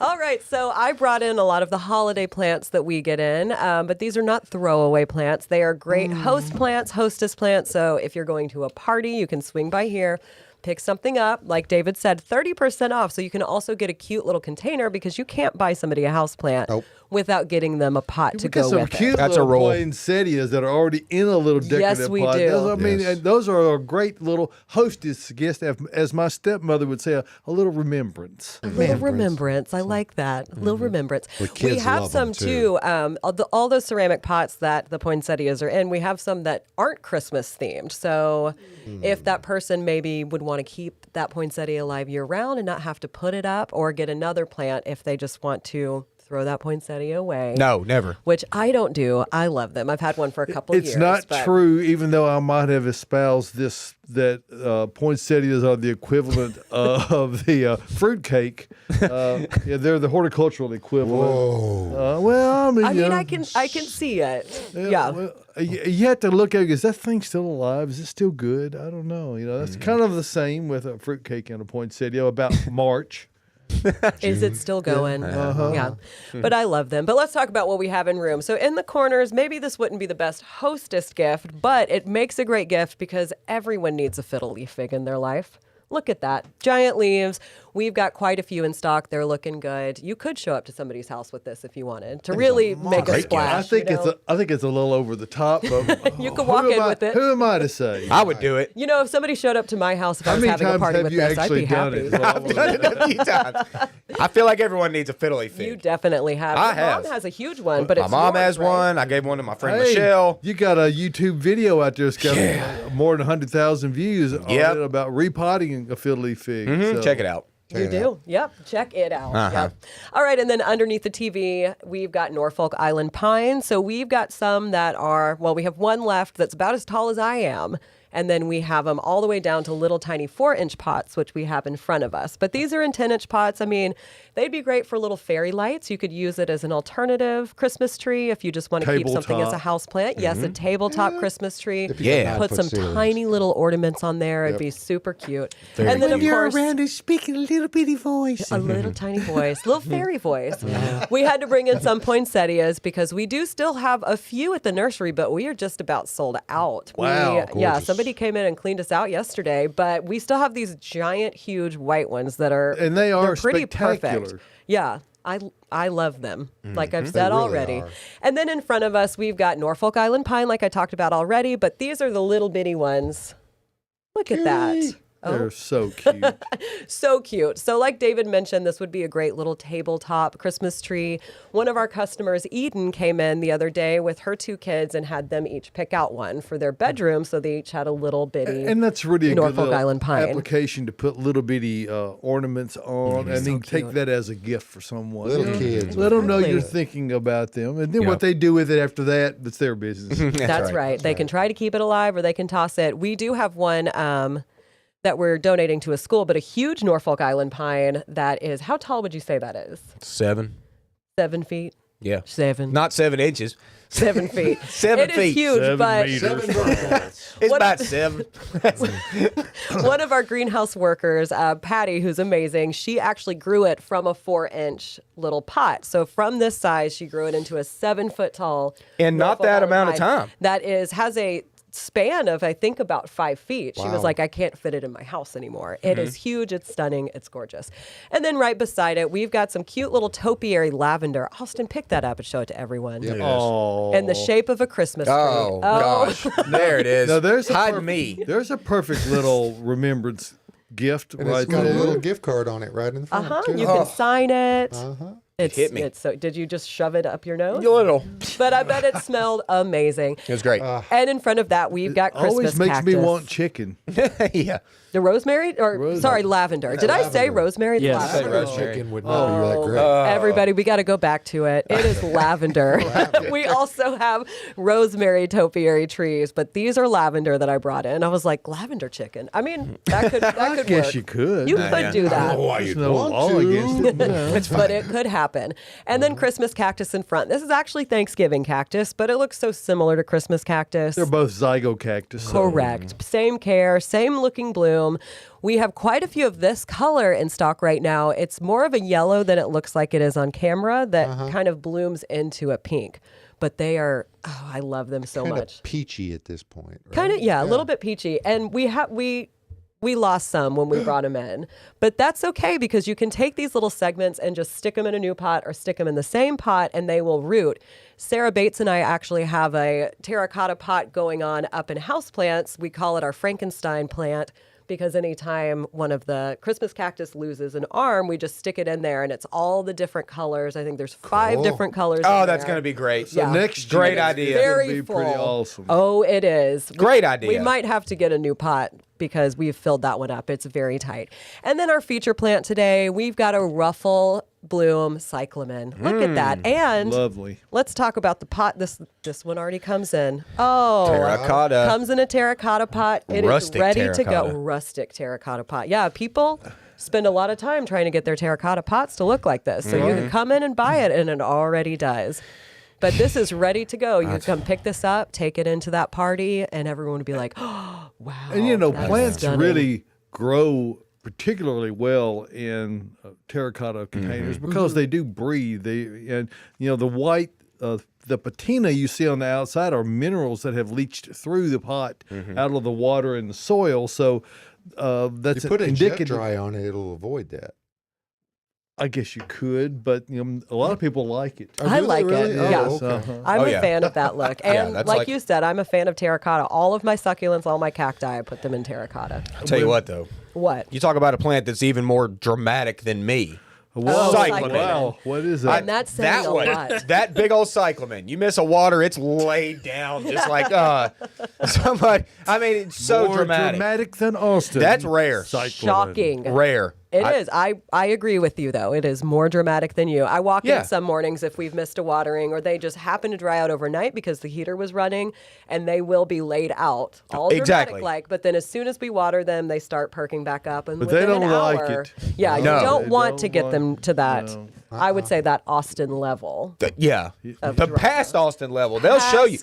Speaker 4: All right, so I brought in a lot of the holiday plants that we get in, but these are not throwaway plants. They are great host plants, hostess plants. So if you're going to a party, you can swing by here, pick something up. Like David said, 30% off. So you can also get a cute little container because you can't buy somebody a house plant without getting them a pot to
Speaker 3: We got
Speaker 4: go
Speaker 3: some
Speaker 4: with
Speaker 3: cute
Speaker 4: it.
Speaker 5: That's a
Speaker 3: little
Speaker 5: rule.
Speaker 3: poinsettias that are already in a little decorative
Speaker 4: Yes, we
Speaker 3: pot.
Speaker 4: do.
Speaker 3: Those, I mean,
Speaker 2: Yes.
Speaker 3: and those are a great little hostess gift, as my stepmother would say, a little remembrance.
Speaker 4: A little remembrance. I like that. A little remembrance.
Speaker 2: The
Speaker 4: We
Speaker 2: kids
Speaker 4: have
Speaker 2: love
Speaker 4: some
Speaker 2: them, too.
Speaker 4: all those ceramic pots that the poinsettias are in, we have some that aren't Christmas themed. So if that person maybe would want to keep that poinsettia alive year round and not have to put it up, or get another plant if they just want to throw that poinsettia away.
Speaker 5: No, never.
Speaker 4: Which I don't do. I love them. I've had one for a couple
Speaker 3: It's
Speaker 4: years.
Speaker 3: not
Speaker 4: but
Speaker 3: true, even though I might have espoused that poinsettias are the equivalent of the fruitcake. They're the horticultural equivalent.
Speaker 2: Whoa.
Speaker 3: Well, I mean,
Speaker 4: I
Speaker 3: you
Speaker 4: mean,
Speaker 3: know,
Speaker 4: I can see it. Yeah.
Speaker 3: well, you have to look at it. Is that thing still alive? Is it still good? I don't know. You know, that's kind of the same with a fruitcake and a poinsettia about March.
Speaker 4: Is it still going? Yeah. But I love them. But let's talk about what we have in room. So in the corners, maybe this wouldn't be the best hostess gift, but it makes a great gift because everyone needs a fiddle leaf fig in their life. Look at that. Giant leaves. We've got quite a few in stock. They're looking good. You could show up to somebody's house with this if you wanted to really make a
Speaker 5: Great gift.
Speaker 4: splash.
Speaker 3: I think
Speaker 4: you know?
Speaker 3: I think it's a little over the top. But
Speaker 4: You could walk in with it.
Speaker 3: Who am I to say?
Speaker 5: I would do it.
Speaker 4: You know, if somebody showed up to my house if I
Speaker 3: How
Speaker 4: was
Speaker 3: many
Speaker 4: having a
Speaker 3: times
Speaker 4: party
Speaker 3: have
Speaker 4: with
Speaker 3: you
Speaker 4: this, I'd
Speaker 3: actually
Speaker 4: be
Speaker 3: done
Speaker 4: happy.
Speaker 3: it?
Speaker 5: I've done it a few times. I feel like everyone needs a fiddly fig.
Speaker 4: You definitely have.
Speaker 5: I
Speaker 4: My
Speaker 5: have.
Speaker 4: mom has a huge one, but
Speaker 5: My
Speaker 4: it's
Speaker 5: mom
Speaker 4: yours,
Speaker 5: has
Speaker 4: right?
Speaker 5: one. I gave one to my friend
Speaker 3: Hey,
Speaker 5: Michelle.
Speaker 3: you got a YouTube video out there that's got more than 100,000 views on
Speaker 5: Yep.
Speaker 3: it about repotting a fiddle leaf fig. So-
Speaker 5: Check it out.
Speaker 4: You do? Yep. Check it out.
Speaker 5: Uh-huh.
Speaker 4: Yep. All right. And then underneath the TV, we've got Norfolk Island pine. So we've got some that are, well, we have one left that's about as tall as I am. And then we have them all the way down to little tiny 4-inch pots, which we have in front of us. But these are in 10-inch pots. I mean, they'd be great for little fairy lights. You could use it as an alternative Christmas tree if you just want to keep something as a
Speaker 3: Tabletop.
Speaker 4: house plant. Yes, a tabletop Christmas tree.
Speaker 5: Yeah.
Speaker 4: Put some
Speaker 2: ceilings.
Speaker 4: tiny little ornaments on there. It'd be super cute. And then, of course,
Speaker 3: and speaking a little bitty voice.
Speaker 4: a little tiny voice, little fairy voice. We had to bring in some poinsettias because we do still have a few at the nursery, but we are just about sold out.
Speaker 3: Wow,
Speaker 4: Yeah,
Speaker 2: gorgeous.
Speaker 4: somebody came in and cleaned us out yesterday, but we still have these giant, huge white ones that are
Speaker 3: And they are
Speaker 4: they're pretty
Speaker 3: spectacular.
Speaker 4: perfect. Yeah. I love them, like I've
Speaker 2: They
Speaker 4: said
Speaker 2: really
Speaker 4: already.
Speaker 2: are.
Speaker 4: And then in front of us, we've got Norfolk Island pine, like I talked about already, but these are the little bitty ones. Look at that.
Speaker 3: They're so cute.
Speaker 4: So cute. So like David mentioned, this would be a great little tabletop Christmas tree. One of our customers, Eden, came in the other day with her 2 kids and had them each pick out one for their bedroom. So they each had a little bitty.
Speaker 3: And that's really a good
Speaker 4: Norfolk
Speaker 3: little
Speaker 4: Island pine.
Speaker 3: application to put little bitty ornaments on, and then take
Speaker 4: cute.
Speaker 3: that as a gift for someone.
Speaker 2: Little
Speaker 3: You know?
Speaker 2: kids.
Speaker 3: Let them know
Speaker 4: Exactly.
Speaker 3: you're thinking about them, and then
Speaker 5: Yeah.
Speaker 3: what they do with it after that, that's their business.
Speaker 4: That's right. They can try to keep it alive or they can toss it. We do have one that we're donating to a school, but a huge Norfolk Island pine that is, how tall would you say that is?
Speaker 5: 7.
Speaker 4: 7 feet?
Speaker 5: Yeah.
Speaker 4: 7.
Speaker 5: Not 7 inches.
Speaker 4: 7 feet.
Speaker 5: 7
Speaker 4: It is
Speaker 5: feet.
Speaker 4: huge,
Speaker 3: 7
Speaker 4: but
Speaker 3: meters.
Speaker 5: It's
Speaker 4: What-
Speaker 5: about 7.
Speaker 4: one of our greenhouse workers, Patty, who's amazing, she actually grew it from a 4-inch little pot. So from this size, she grew it into a 7-foot tall.
Speaker 5: In not
Speaker 4: Norfolk
Speaker 5: that
Speaker 4: Island
Speaker 5: amount of
Speaker 4: pine
Speaker 5: time.
Speaker 4: That has a span of, I think, about 5 feet. She was
Speaker 2: Wow.
Speaker 4: like, I can't fit it in my house anymore.
Speaker 5: Mm-hmm.
Speaker 4: It is huge. It's stunning. It's gorgeous. And then right beside it, we've got some cute little topiary lavender. Austin, pick that up and show it to everyone.
Speaker 3: Oh,
Speaker 4: In the shape of a Christmas tree.
Speaker 5: Oh, gosh. There it is.
Speaker 3: Now there's
Speaker 5: Hide me.
Speaker 3: There's a perfect little remembrance gift
Speaker 2: And
Speaker 3: right
Speaker 2: it's got
Speaker 3: there.
Speaker 2: a little gift card on it right in the front. too.
Speaker 4: You can sign it.
Speaker 5: hit me.
Speaker 4: It's so. Did you just shove it up your nose?
Speaker 5: A little.
Speaker 4: But I bet it smelled amazing.
Speaker 5: It was great.
Speaker 4: And in front of that, we've got Christmas
Speaker 3: Always makes
Speaker 4: cactus.
Speaker 3: me want chicken.
Speaker 5: Yeah.
Speaker 4: The rosemary, sorry, lavender. Did I say
Speaker 2: lavender.
Speaker 4: rosemary? It's
Speaker 1: Yes.
Speaker 4: lavender.
Speaker 5: Rosemary.
Speaker 2: Chicken would not be that great.
Speaker 4: Everybody, we got to go back to it. It is lavender. We also have rosemary topiary trees, but these are lavender that I brought in. I was like, lavender chicken. I mean, that could
Speaker 3: I
Speaker 4: work.
Speaker 3: guess you could.
Speaker 4: You could do that.
Speaker 2: why
Speaker 3: There's
Speaker 2: you'd
Speaker 3: no
Speaker 2: want
Speaker 3: law
Speaker 2: to.
Speaker 3: against it. No.
Speaker 4: But it could happen. And then Christmas cactus in front. This is actually Thanksgiving cactus, but it looks so similar to Christmas cactus.
Speaker 3: They're both zygo cactus. so-
Speaker 4: Correct. Same care, same looking bloom. We have quite a few of this color in stock right now. It's more of a yellow than it looks like it is on camera that kind of blooms into a pink. But they are, I love them so
Speaker 2: Kind
Speaker 4: much.
Speaker 2: of peachy at this point. Right?
Speaker 4: Kind of, yeah, a little bit peachy. And we lost some when we brought them in. But that's okay because you can take these little segments and just stick them in a new pot or stick them in the same pot and they will root. Sarah Bates and I actually have a terracotta pot going on up in houseplants. We call it our Frankenstein plant because anytime one of the Christmas cactus loses an arm, we just stick it in there and it's all the different colors. I think there's 5 different colors.
Speaker 5: Oh, that's going to be great.
Speaker 4: Yeah.
Speaker 3: Next
Speaker 5: Great
Speaker 3: year,
Speaker 5: idea.
Speaker 3: it's gonna
Speaker 4: Very
Speaker 3: be
Speaker 4: full.
Speaker 3: pretty awesome.
Speaker 4: Oh, it is.
Speaker 5: Great idea.
Speaker 4: We might have to get a new pot because we've filled that one up. It's very tight. And then our feature plant today, we've got a ruffle bloom cyclamen. Look at that. And
Speaker 3: Lovely.
Speaker 4: let's talk about the pot. This one already comes in. Oh,
Speaker 5: Terracotta.
Speaker 4: comes in a terracotta pot. It is
Speaker 5: Rustic
Speaker 4: ready to
Speaker 5: terracotta.
Speaker 4: go. Rustic terracotta pot. Yeah, people spend a lot of time trying to get their terracotta pots to look like this. So you can come in and buy it, and it already does. But this is ready to go. You can come pick this up, take it into that party, and everyone would be like, oh, wow.
Speaker 3: And you know,
Speaker 4: that's
Speaker 3: plants
Speaker 4: stunning.
Speaker 3: really grow particularly well in terracotta containers because they do breathe. And you know, the white, the patina you see on the outside are minerals that have leached through the pot out of the water and the soil. So that's
Speaker 2: You put a jet
Speaker 3: indicative.
Speaker 2: dry on it, it'll avoid that.
Speaker 3: I guess you could, but you know, a lot of people like it.
Speaker 4: I
Speaker 2: do they
Speaker 4: like
Speaker 2: really?
Speaker 4: it.
Speaker 2: Oh,
Speaker 4: Yeah.
Speaker 2: okay.
Speaker 4: I'm
Speaker 5: Oh,
Speaker 4: a
Speaker 5: yeah.
Speaker 4: fan of that look.
Speaker 5: Yeah,
Speaker 4: And
Speaker 5: that's
Speaker 4: like
Speaker 5: like-
Speaker 4: you said, I'm a fan of terracotta. All of my succulents, all my cacti, I put them in terracotta.
Speaker 5: I'll tell you what, though.
Speaker 4: What?
Speaker 5: You talk about a plant that's even more dramatic than me.
Speaker 3: Whoa,
Speaker 4: cyclamen.
Speaker 3: wow, what is that?
Speaker 4: And that's saying
Speaker 5: That
Speaker 4: a
Speaker 5: one,
Speaker 4: lot.
Speaker 5: that big old cyclamen. You miss a water, it's laid down just like somebody. I mean, it's so
Speaker 3: More
Speaker 5: dramatic.
Speaker 3: than Austin.
Speaker 5: That's rare.
Speaker 3: Cyclamen.
Speaker 4: Shocking.
Speaker 5: Rare.
Speaker 4: It is. I agree with you, though. It is more dramatic than you. I walk
Speaker 5: Yeah.
Speaker 4: in some mornings if we've missed a watering or they just happen to dry out overnight because the heater was running, and they will be laid out all
Speaker 5: Exactly.
Speaker 4: dramatic-like. But then as soon as we water them, they start perking back up. And
Speaker 3: But they
Speaker 4: within
Speaker 3: don't
Speaker 4: an
Speaker 3: like
Speaker 4: hour,
Speaker 3: it.
Speaker 4: Yeah,
Speaker 5: No.
Speaker 4: you
Speaker 3: They
Speaker 4: don't want
Speaker 3: don't
Speaker 4: to get them
Speaker 3: like-
Speaker 4: to that.
Speaker 3: no.
Speaker 4: I would say that Austin level.
Speaker 5: Yeah.
Speaker 4: Of
Speaker 5: The
Speaker 4: drama.
Speaker 5: past Austin level. They'll show you.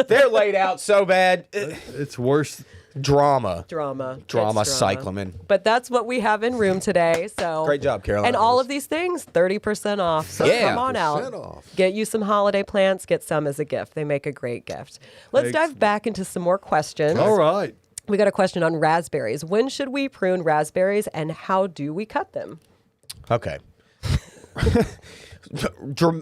Speaker 5: They're laid out so bad.
Speaker 3: It's worse.
Speaker 5: Drama.
Speaker 4: Drama.
Speaker 5: Drama
Speaker 4: It's
Speaker 5: cyclamen.
Speaker 4: But that's what we have in room today. So
Speaker 5: Great job, Caroline.
Speaker 4: And all of these things, 30% off. So
Speaker 5: Yeah.
Speaker 4: come on out.
Speaker 2: 30% off.
Speaker 4: Get you some holiday plants, get some as a gift. They make a great gift. Let's dive back into some more questions.
Speaker 3: All right.
Speaker 4: We got a question on raspberries. When should we prune raspberries and how do we cut them?
Speaker 5: Okay.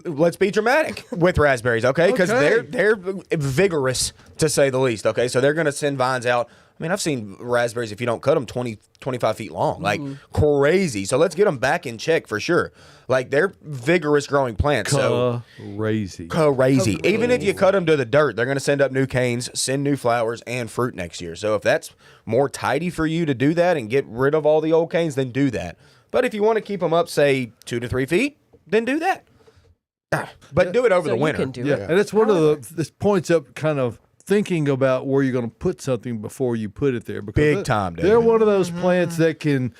Speaker 5: Let's be dramatic with raspberries, okay? Because
Speaker 3: Okay.
Speaker 5: they're vigorous to say the least, okay? So they're going to send vines out. I mean, I've seen raspberries, if you don't cut them, 20, 25 feet long, like crazy. So let's get them back in check for sure. Like they're vigorous growing plants. So
Speaker 3: Crazy.
Speaker 5: crazy. Even if you cut them to the dirt, they're going to send up new canes, send new flowers and fruit next year. So if that's more tidy for you to do that and get rid of all the old canes, then do that. But if you want to keep them up, say 2 to 3 feet, then do that. But do it over
Speaker 4: So
Speaker 5: the
Speaker 4: you
Speaker 5: winter.
Speaker 4: can do
Speaker 3: Yeah,
Speaker 4: it.
Speaker 3: and it's one of this points up kind of thinking about where you're going to put something before you put it there. Because
Speaker 5: Big time, David.
Speaker 3: They're one of those plants that can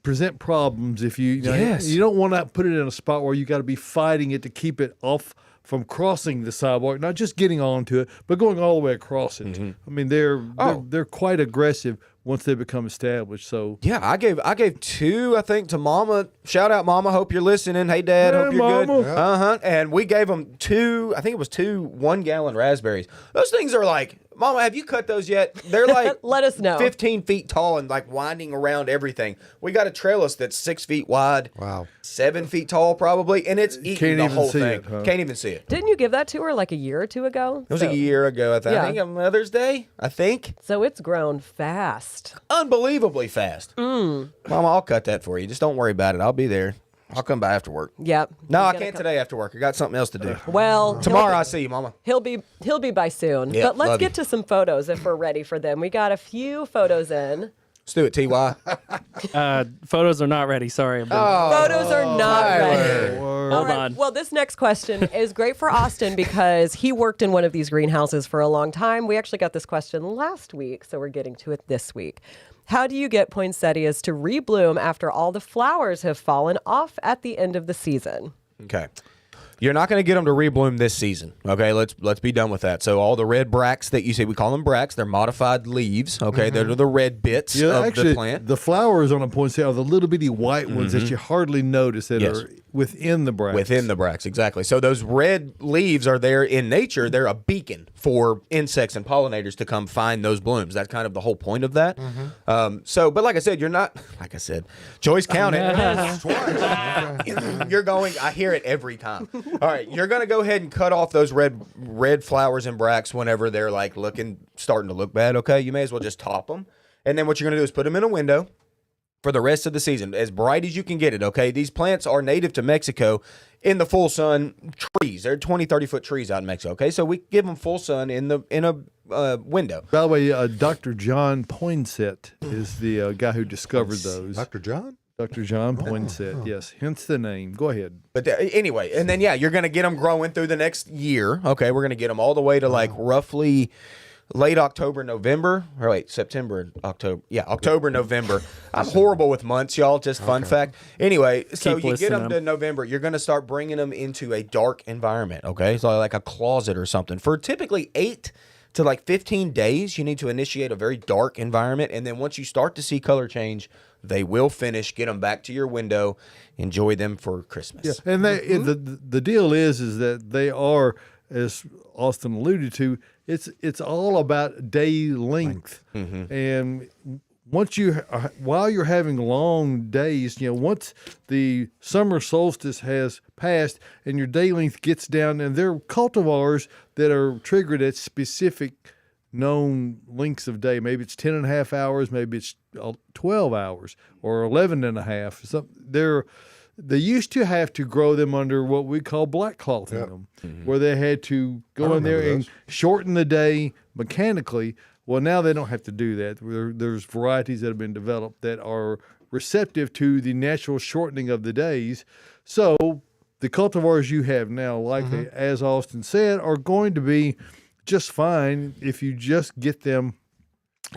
Speaker 3: present problems if you know,
Speaker 5: Yes.
Speaker 3: you don't want to put it in a spot where you got to be fighting it to keep it off from crossing the sidewalk, not just getting onto it, but going all the way across it. I mean, they're quite aggressive once they become established. So
Speaker 5: Yeah, I gave 2, I think, to Mama. Shout out, Mama. Hope you're listening. Hey, Dad.
Speaker 3: Hey,
Speaker 5: Hope you're
Speaker 3: Mama.
Speaker 5: good. And we gave them 2. I think it was 2 1-gallon raspberries. Those things are like, Mama, have you cut those yet? They're like
Speaker 4: Let us know.
Speaker 5: 15 feet tall and like winding around everything. We got a trellis that's 6 feet wide.
Speaker 2: Wow.
Speaker 5: 7 feet tall probably, and it's eating
Speaker 3: Can't
Speaker 5: the
Speaker 3: even
Speaker 5: whole
Speaker 3: see
Speaker 5: thing.
Speaker 3: it, huh?
Speaker 5: Can't even see it.
Speaker 4: Didn't you give that to her like a year or two ago?
Speaker 5: It was a year ago, I think.
Speaker 4: Yeah.
Speaker 5: I think on Mother's Day, I think.
Speaker 4: So it's grown fast.
Speaker 5: Unbelievably fast. Mama, I'll cut that for you. Just don't worry about it. I'll be there. I'll come by after work.
Speaker 4: Yep.
Speaker 5: No,
Speaker 4: He's
Speaker 5: I
Speaker 4: gonna
Speaker 5: can't
Speaker 4: come.
Speaker 5: today after work. I got something else to do.
Speaker 4: Well,
Speaker 5: Tomorrow I see you, Mama.
Speaker 4: He'll be by soon.
Speaker 5: Yeah,
Speaker 4: but let's
Speaker 5: love
Speaker 4: get
Speaker 5: you.
Speaker 4: to some photos if we're ready for them. We got a few photos in.
Speaker 5: Let's do it, Ty.
Speaker 1: Photos are not ready. Sorry. I've been-
Speaker 4: Photos are not ready.
Speaker 1: Hold
Speaker 4: All right.
Speaker 1: on.
Speaker 4: Well, this next question is great for Austin because he worked in one of these greenhouses for a long time. We actually got this question last week, so we're getting to it this week. How do you get poinsettias to rebloom after all the flowers have fallen off at the end of the season?
Speaker 5: Okay. You're not going to get them to rebloom this season. Okay, let's be done with that. So all the red bracts that you see, we call them bracts. They're modified leaves. Okay, they're the red bits of
Speaker 3: actually,
Speaker 5: the plant.
Speaker 3: the flowers on a poinsettia are the little bitty white ones that you hardly notice that
Speaker 5: Yes.
Speaker 3: are within the bracts.
Speaker 5: Within the bracts, exactly. So those red leaves are there in nature. They're a beacon for insects and pollinators to come find those blooms. That's kind of the whole point of that. But like I said, you're not, like I said, Joyce counted. You're going, I hear it every time. All right, you're going to go ahead and cut off those red flowers and bracts whenever they're like starting to look bad, okay? You may as well just top them. And then what you're going to do is put them in a window for the rest of the season, as bright as you can get it, okay? These plants are native to Mexico in the full sun trees. They're 20, 30-foot trees out in Mexico, okay? So we give them full sun in a window.
Speaker 3: By the way, Dr. John Poinsett is the guy who discovered those.
Speaker 2: Dr. John?
Speaker 3: Dr. John Poinsett, yes. Hence the name. Go ahead.
Speaker 5: But anyway, and then, you're going to get them growing through the next year, okay? We're going to get them all the way to like roughly late October, November, or wait, September and October. Yeah, October, November. I'm horrible with months, y'all. Just fun fact. Anyway, so
Speaker 1: Keep
Speaker 5: you get them
Speaker 1: listening.
Speaker 5: to November. You're going to start bringing them into a dark environment, okay? So like a closet or something. For typically 8 to like 15 days, you need to initiate a very dark environment. And then once you start to see color change, they will finish. Get them back to your window. Enjoy them for Christmas.
Speaker 3: And the deal is that they are, as Austin alluded to, it's all about day length. And once while you're having long days, once the summer solstice has passed and your day length gets down, and there are cultivars that are triggered at specific known lengths of day. Maybe it's 10 and a half hours, maybe it's 12 hours or 11 and a half. They used to have to grow them under what we call black clothing them, where they had to go in there and shorten the day mechanically. Well, now they don't have to do that. There's varieties that have been developed that are receptive to the natural shortening of the days. So the cultivars you have now, likely, as Austin said, are going to be just fine if you just get them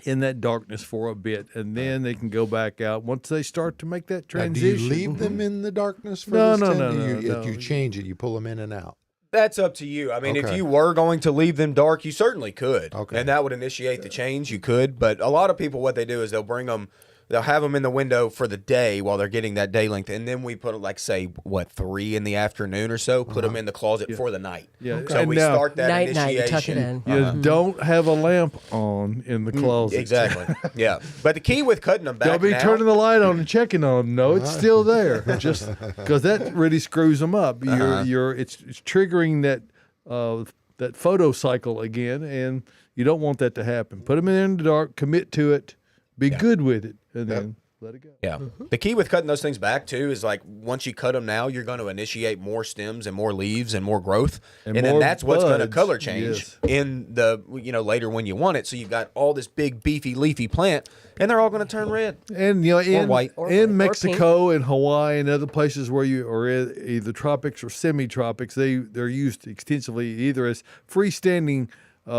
Speaker 3: in that darkness for a bit, and then they can go back out once they start to make that
Speaker 2: Now, do
Speaker 3: transition.
Speaker 2: you leave them in the darkness for
Speaker 3: No,
Speaker 2: this
Speaker 3: no,
Speaker 2: time?
Speaker 3: no,
Speaker 2: Do
Speaker 3: no,
Speaker 2: you,
Speaker 3: no.
Speaker 2: If you change it, you pull them in and out.
Speaker 5: That's up to you. I mean, if
Speaker 2: Okay.
Speaker 5: you were going to leave them dark, you certainly could.
Speaker 2: Okay.
Speaker 5: And that would initiate the change. You could. But a lot of people, what they do is they'll have them in the window for the day while they're getting that day length. And then we put it, like, say, 3 in the afternoon or so, put them in the closet for the night.
Speaker 3: Yeah.
Speaker 5: So
Speaker 3: And
Speaker 5: we
Speaker 3: now-
Speaker 5: start that
Speaker 4: Night,
Speaker 5: initiation.
Speaker 4: tuck it in.
Speaker 3: You don't have a lamp on in the closet.
Speaker 5: Exactly. Yeah. But the key with cutting them back
Speaker 3: Don't be
Speaker 5: now,
Speaker 3: turning the light on and checking on them. No, it's still there. Just because that really screws them up. It's triggering that photo cycle again, and you don't want that to happen. Put them in the dark, commit to it, be good with it, and then let it go.
Speaker 5: Yeah. The key with cutting those things back, too, is like once you cut them now, you're going to initiate more stems and more leaves and more growth. And then
Speaker 3: more
Speaker 5: that's what's going to
Speaker 3: buds.
Speaker 5: color change in the, later when you want it. So you've got all this big, beefy, leafy plant, and they're all going to turn red.
Speaker 3: And in
Speaker 5: white.
Speaker 3: in Mexico and Hawaii and other places where you are in either tropics or semi-tropics, they're used extensively either as freestanding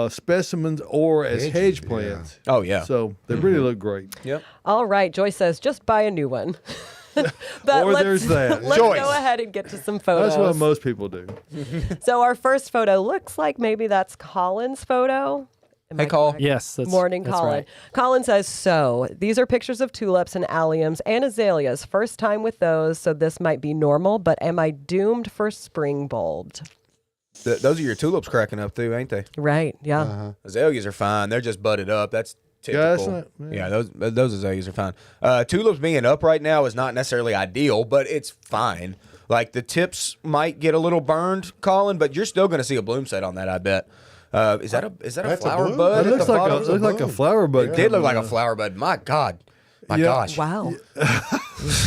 Speaker 3: specimens or as hedge plants.
Speaker 5: Oh, yeah.
Speaker 3: So they really look great.
Speaker 5: Yep.
Speaker 4: All right, Joyce says just buy a new one. But
Speaker 3: Or
Speaker 4: let's,
Speaker 3: there's that.
Speaker 4: Let's
Speaker 5: Joyce.
Speaker 4: go ahead and get to some photos.
Speaker 3: That's what most people do.
Speaker 4: So our first photo looks like maybe that's Colin's photo. Am
Speaker 5: Hey,
Speaker 4: I
Speaker 5: Col.
Speaker 4: correct?
Speaker 1: Yes, that's
Speaker 4: Morning,
Speaker 1: that's
Speaker 4: Colin.
Speaker 1: right.
Speaker 4: Colin says, so these are pictures of tulips and alliums and azaleas. First time with those, so this might be normal, but am I doomed for spring bulbed?
Speaker 5: Those are your tulips cracking up, too, ain't they?
Speaker 4: Right, yeah.
Speaker 5: Azaleas are fine. They're just budded up. That's
Speaker 3: Yeah,
Speaker 5: typical.
Speaker 3: that's not-
Speaker 5: Yeah, those azaleas are fine. Tulips being up right now is not necessarily ideal, but it's fine. Like the tips might get a little burned, Colin, but you're still going to see a bloom set on that, I bet. Is that a
Speaker 2: That's a
Speaker 5: flower
Speaker 2: bloom?
Speaker 5: bud?
Speaker 3: It
Speaker 5: at
Speaker 3: looks
Speaker 5: the
Speaker 3: like
Speaker 5: bottom?
Speaker 3: a flower bud.
Speaker 5: It did look like a flower bud. My God. My
Speaker 3: Yeah.
Speaker 5: gosh.
Speaker 4: Wow.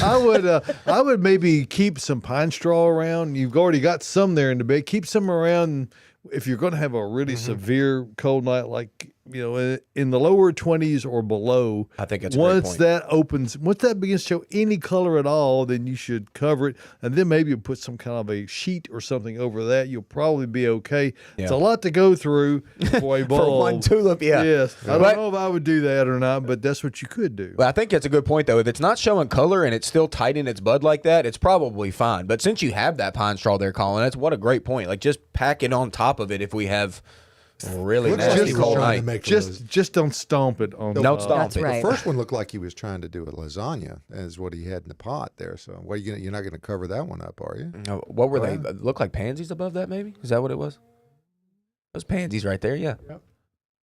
Speaker 3: I would maybe keep some pine straw around. You've already got some there in the bed. Keep some around if you're going to have a really severe cold night, like in the lower 20s or below.
Speaker 5: I think it's a great point.
Speaker 3: Once that begins to show any color at all, then you should cover it, and then maybe you put some kind of a sheet or something over that. You'll probably be okay.
Speaker 5: Yeah.
Speaker 3: It's a lot to go through for a bulb.
Speaker 5: For one tulip, yeah.
Speaker 3: Yes, I don't know if I would do that or not, but that's what you could do.
Speaker 5: But I think that's a good point, though. If it's not showing color and it's still tight in its bud like that, it's probably fine. But since you have that pine straw there, Colin, that's what a great point. Like, just pack it on top of it if we have really
Speaker 2: Looks
Speaker 5: nasty
Speaker 2: like he was
Speaker 5: cold
Speaker 2: trying to
Speaker 5: night.
Speaker 2: make those-
Speaker 3: Just don't stomp it on.
Speaker 5: Don't
Speaker 3: the
Speaker 5: stomp
Speaker 4: That's
Speaker 5: it.
Speaker 4: right.
Speaker 2: The first one looked like he was trying to do a lasagna, as what he had in the pot there. So, you're not going to cover that one up, are you?
Speaker 5: What were they? Look like pansies above that, maybe? Is that what it was? Those pansies right there, yeah.
Speaker 2: Yep.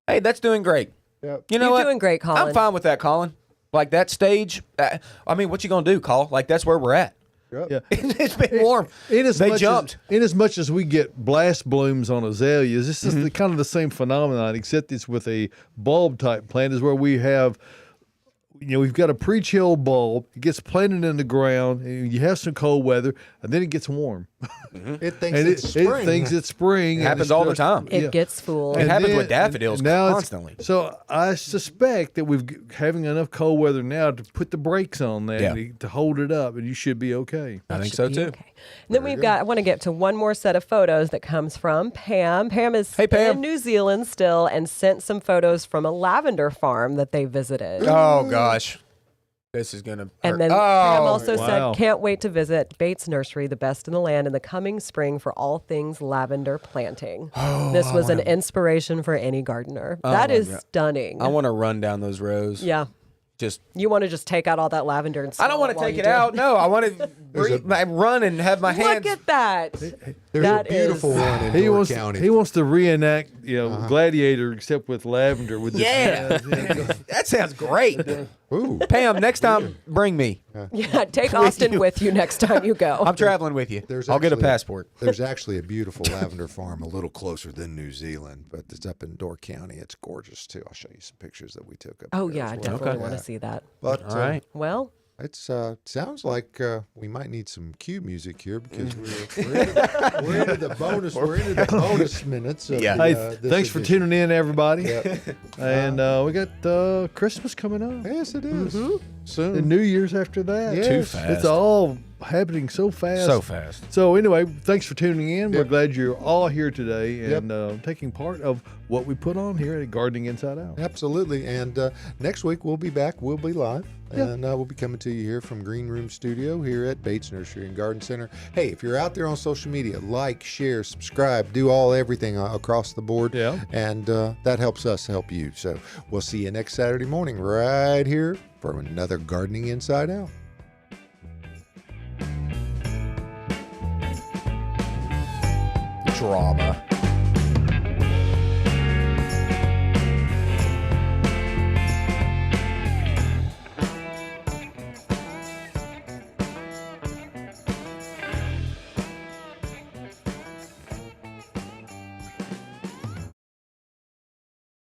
Speaker 5: Hey, that's doing great.
Speaker 2: Yep.
Speaker 5: You know
Speaker 4: You're
Speaker 5: what?
Speaker 4: doing great, Colin.
Speaker 5: I'm fine with that, Colin. Like that stage, I mean, what you going to do, Col? Like, that's where we're at.
Speaker 2: Yep.
Speaker 3: Yeah.
Speaker 5: It's been warm. They jumped.
Speaker 3: In as much as we get blast blooms on azaleas, this is kind of the same phenomenon, except it's with a bulb type plant, is where we have, we've got a pre-chill bulb. It gets planted in the ground, and you have some cold weather, and then it gets warm.
Speaker 2: It thinks
Speaker 3: And
Speaker 2: it's spring.
Speaker 3: it thinks it's spring.
Speaker 5: It happens all the time.
Speaker 4: It gets fooled.
Speaker 5: It happens with daffodils
Speaker 3: now
Speaker 5: constantly.
Speaker 3: So I suspect that we're having enough cold weather now to put the brakes on that to hold it up, and you should be okay.
Speaker 5: I think so,
Speaker 4: Be
Speaker 5: too.
Speaker 4: Okay. And then I want to get to one more set of photos that comes from Pam. Pam is
Speaker 5: Hey, Pam.
Speaker 4: in New Zealand still and sent some photos from a lavender farm that they visited.
Speaker 5: Oh, gosh. This is going to hurt.
Speaker 4: And then Pam also
Speaker 3: wow.
Speaker 4: said, can't wait to visit Bates Nursery, the best in the land, in the coming spring for all things lavender planting. This was an inspiration for any gardener. That is stunning.
Speaker 5: I want to run down those rows.
Speaker 4: Yeah.
Speaker 5: Just
Speaker 4: You want to just take out all that lavender and
Speaker 5: I don't want to take it out. No, I want to run and have my hands.
Speaker 4: Look at that.
Speaker 2: There's
Speaker 4: That
Speaker 2: a beautiful
Speaker 4: is-
Speaker 2: one in
Speaker 3: He
Speaker 2: Door
Speaker 3: wants
Speaker 2: County.
Speaker 3: he wants to reenact Gladiator except with lavender with this.
Speaker 5: Yeah. That sounds great.
Speaker 2: Ooh.
Speaker 5: Pam, next time, bring me.
Speaker 4: Yeah, take Austin with you next time you go.
Speaker 5: I'm traveling with you.
Speaker 2: There's
Speaker 5: I'll get a
Speaker 2: actually-
Speaker 5: passport.
Speaker 2: There's actually a beautiful lavender farm a little closer than New Zealand, but it's up in Door County. It's gorgeous too. I'll show you some pictures that we took up.
Speaker 4: Oh,
Speaker 2: there
Speaker 4: yeah,
Speaker 2: as
Speaker 4: I
Speaker 2: well.
Speaker 4: definitely want to see that.
Speaker 2: But
Speaker 5: All right.
Speaker 4: Well,
Speaker 2: it's sounds like we might need some cue music here because we're into the bonus. We're into the bonus minutes. Of
Speaker 5: Yeah.
Speaker 2: the,
Speaker 3: Hey,
Speaker 2: this
Speaker 3: thanks for
Speaker 2: edition.
Speaker 3: tuning in, everybody.
Speaker 2: Yep.
Speaker 3: And we got Christmas coming up.
Speaker 2: Yes, it is. Soon.
Speaker 3: And New Year's after that.
Speaker 2: Yes.
Speaker 5: Too fast.
Speaker 3: It's all happening so fast.
Speaker 5: So fast.
Speaker 3: So anyway, thanks for tuning in. We're
Speaker 2: Yep.
Speaker 3: glad you're all here today
Speaker 2: Yep.
Speaker 3: and taking part of what we put on here at Gardening Inside Out.
Speaker 2: Absolutely. And next week we'll be back. We'll be live.
Speaker 3: Yeah.
Speaker 2: And we'll be coming to you here from Green Room Studio here at Bates Nursery and Garden Center. Hey, if you're out there on social media, like, share, subscribe, do everything across the board.
Speaker 3: Yeah.
Speaker 2: And that helps us help you. So we'll see you next Saturday morning right here for another Gardening Inside Out.
Speaker 5: Drama.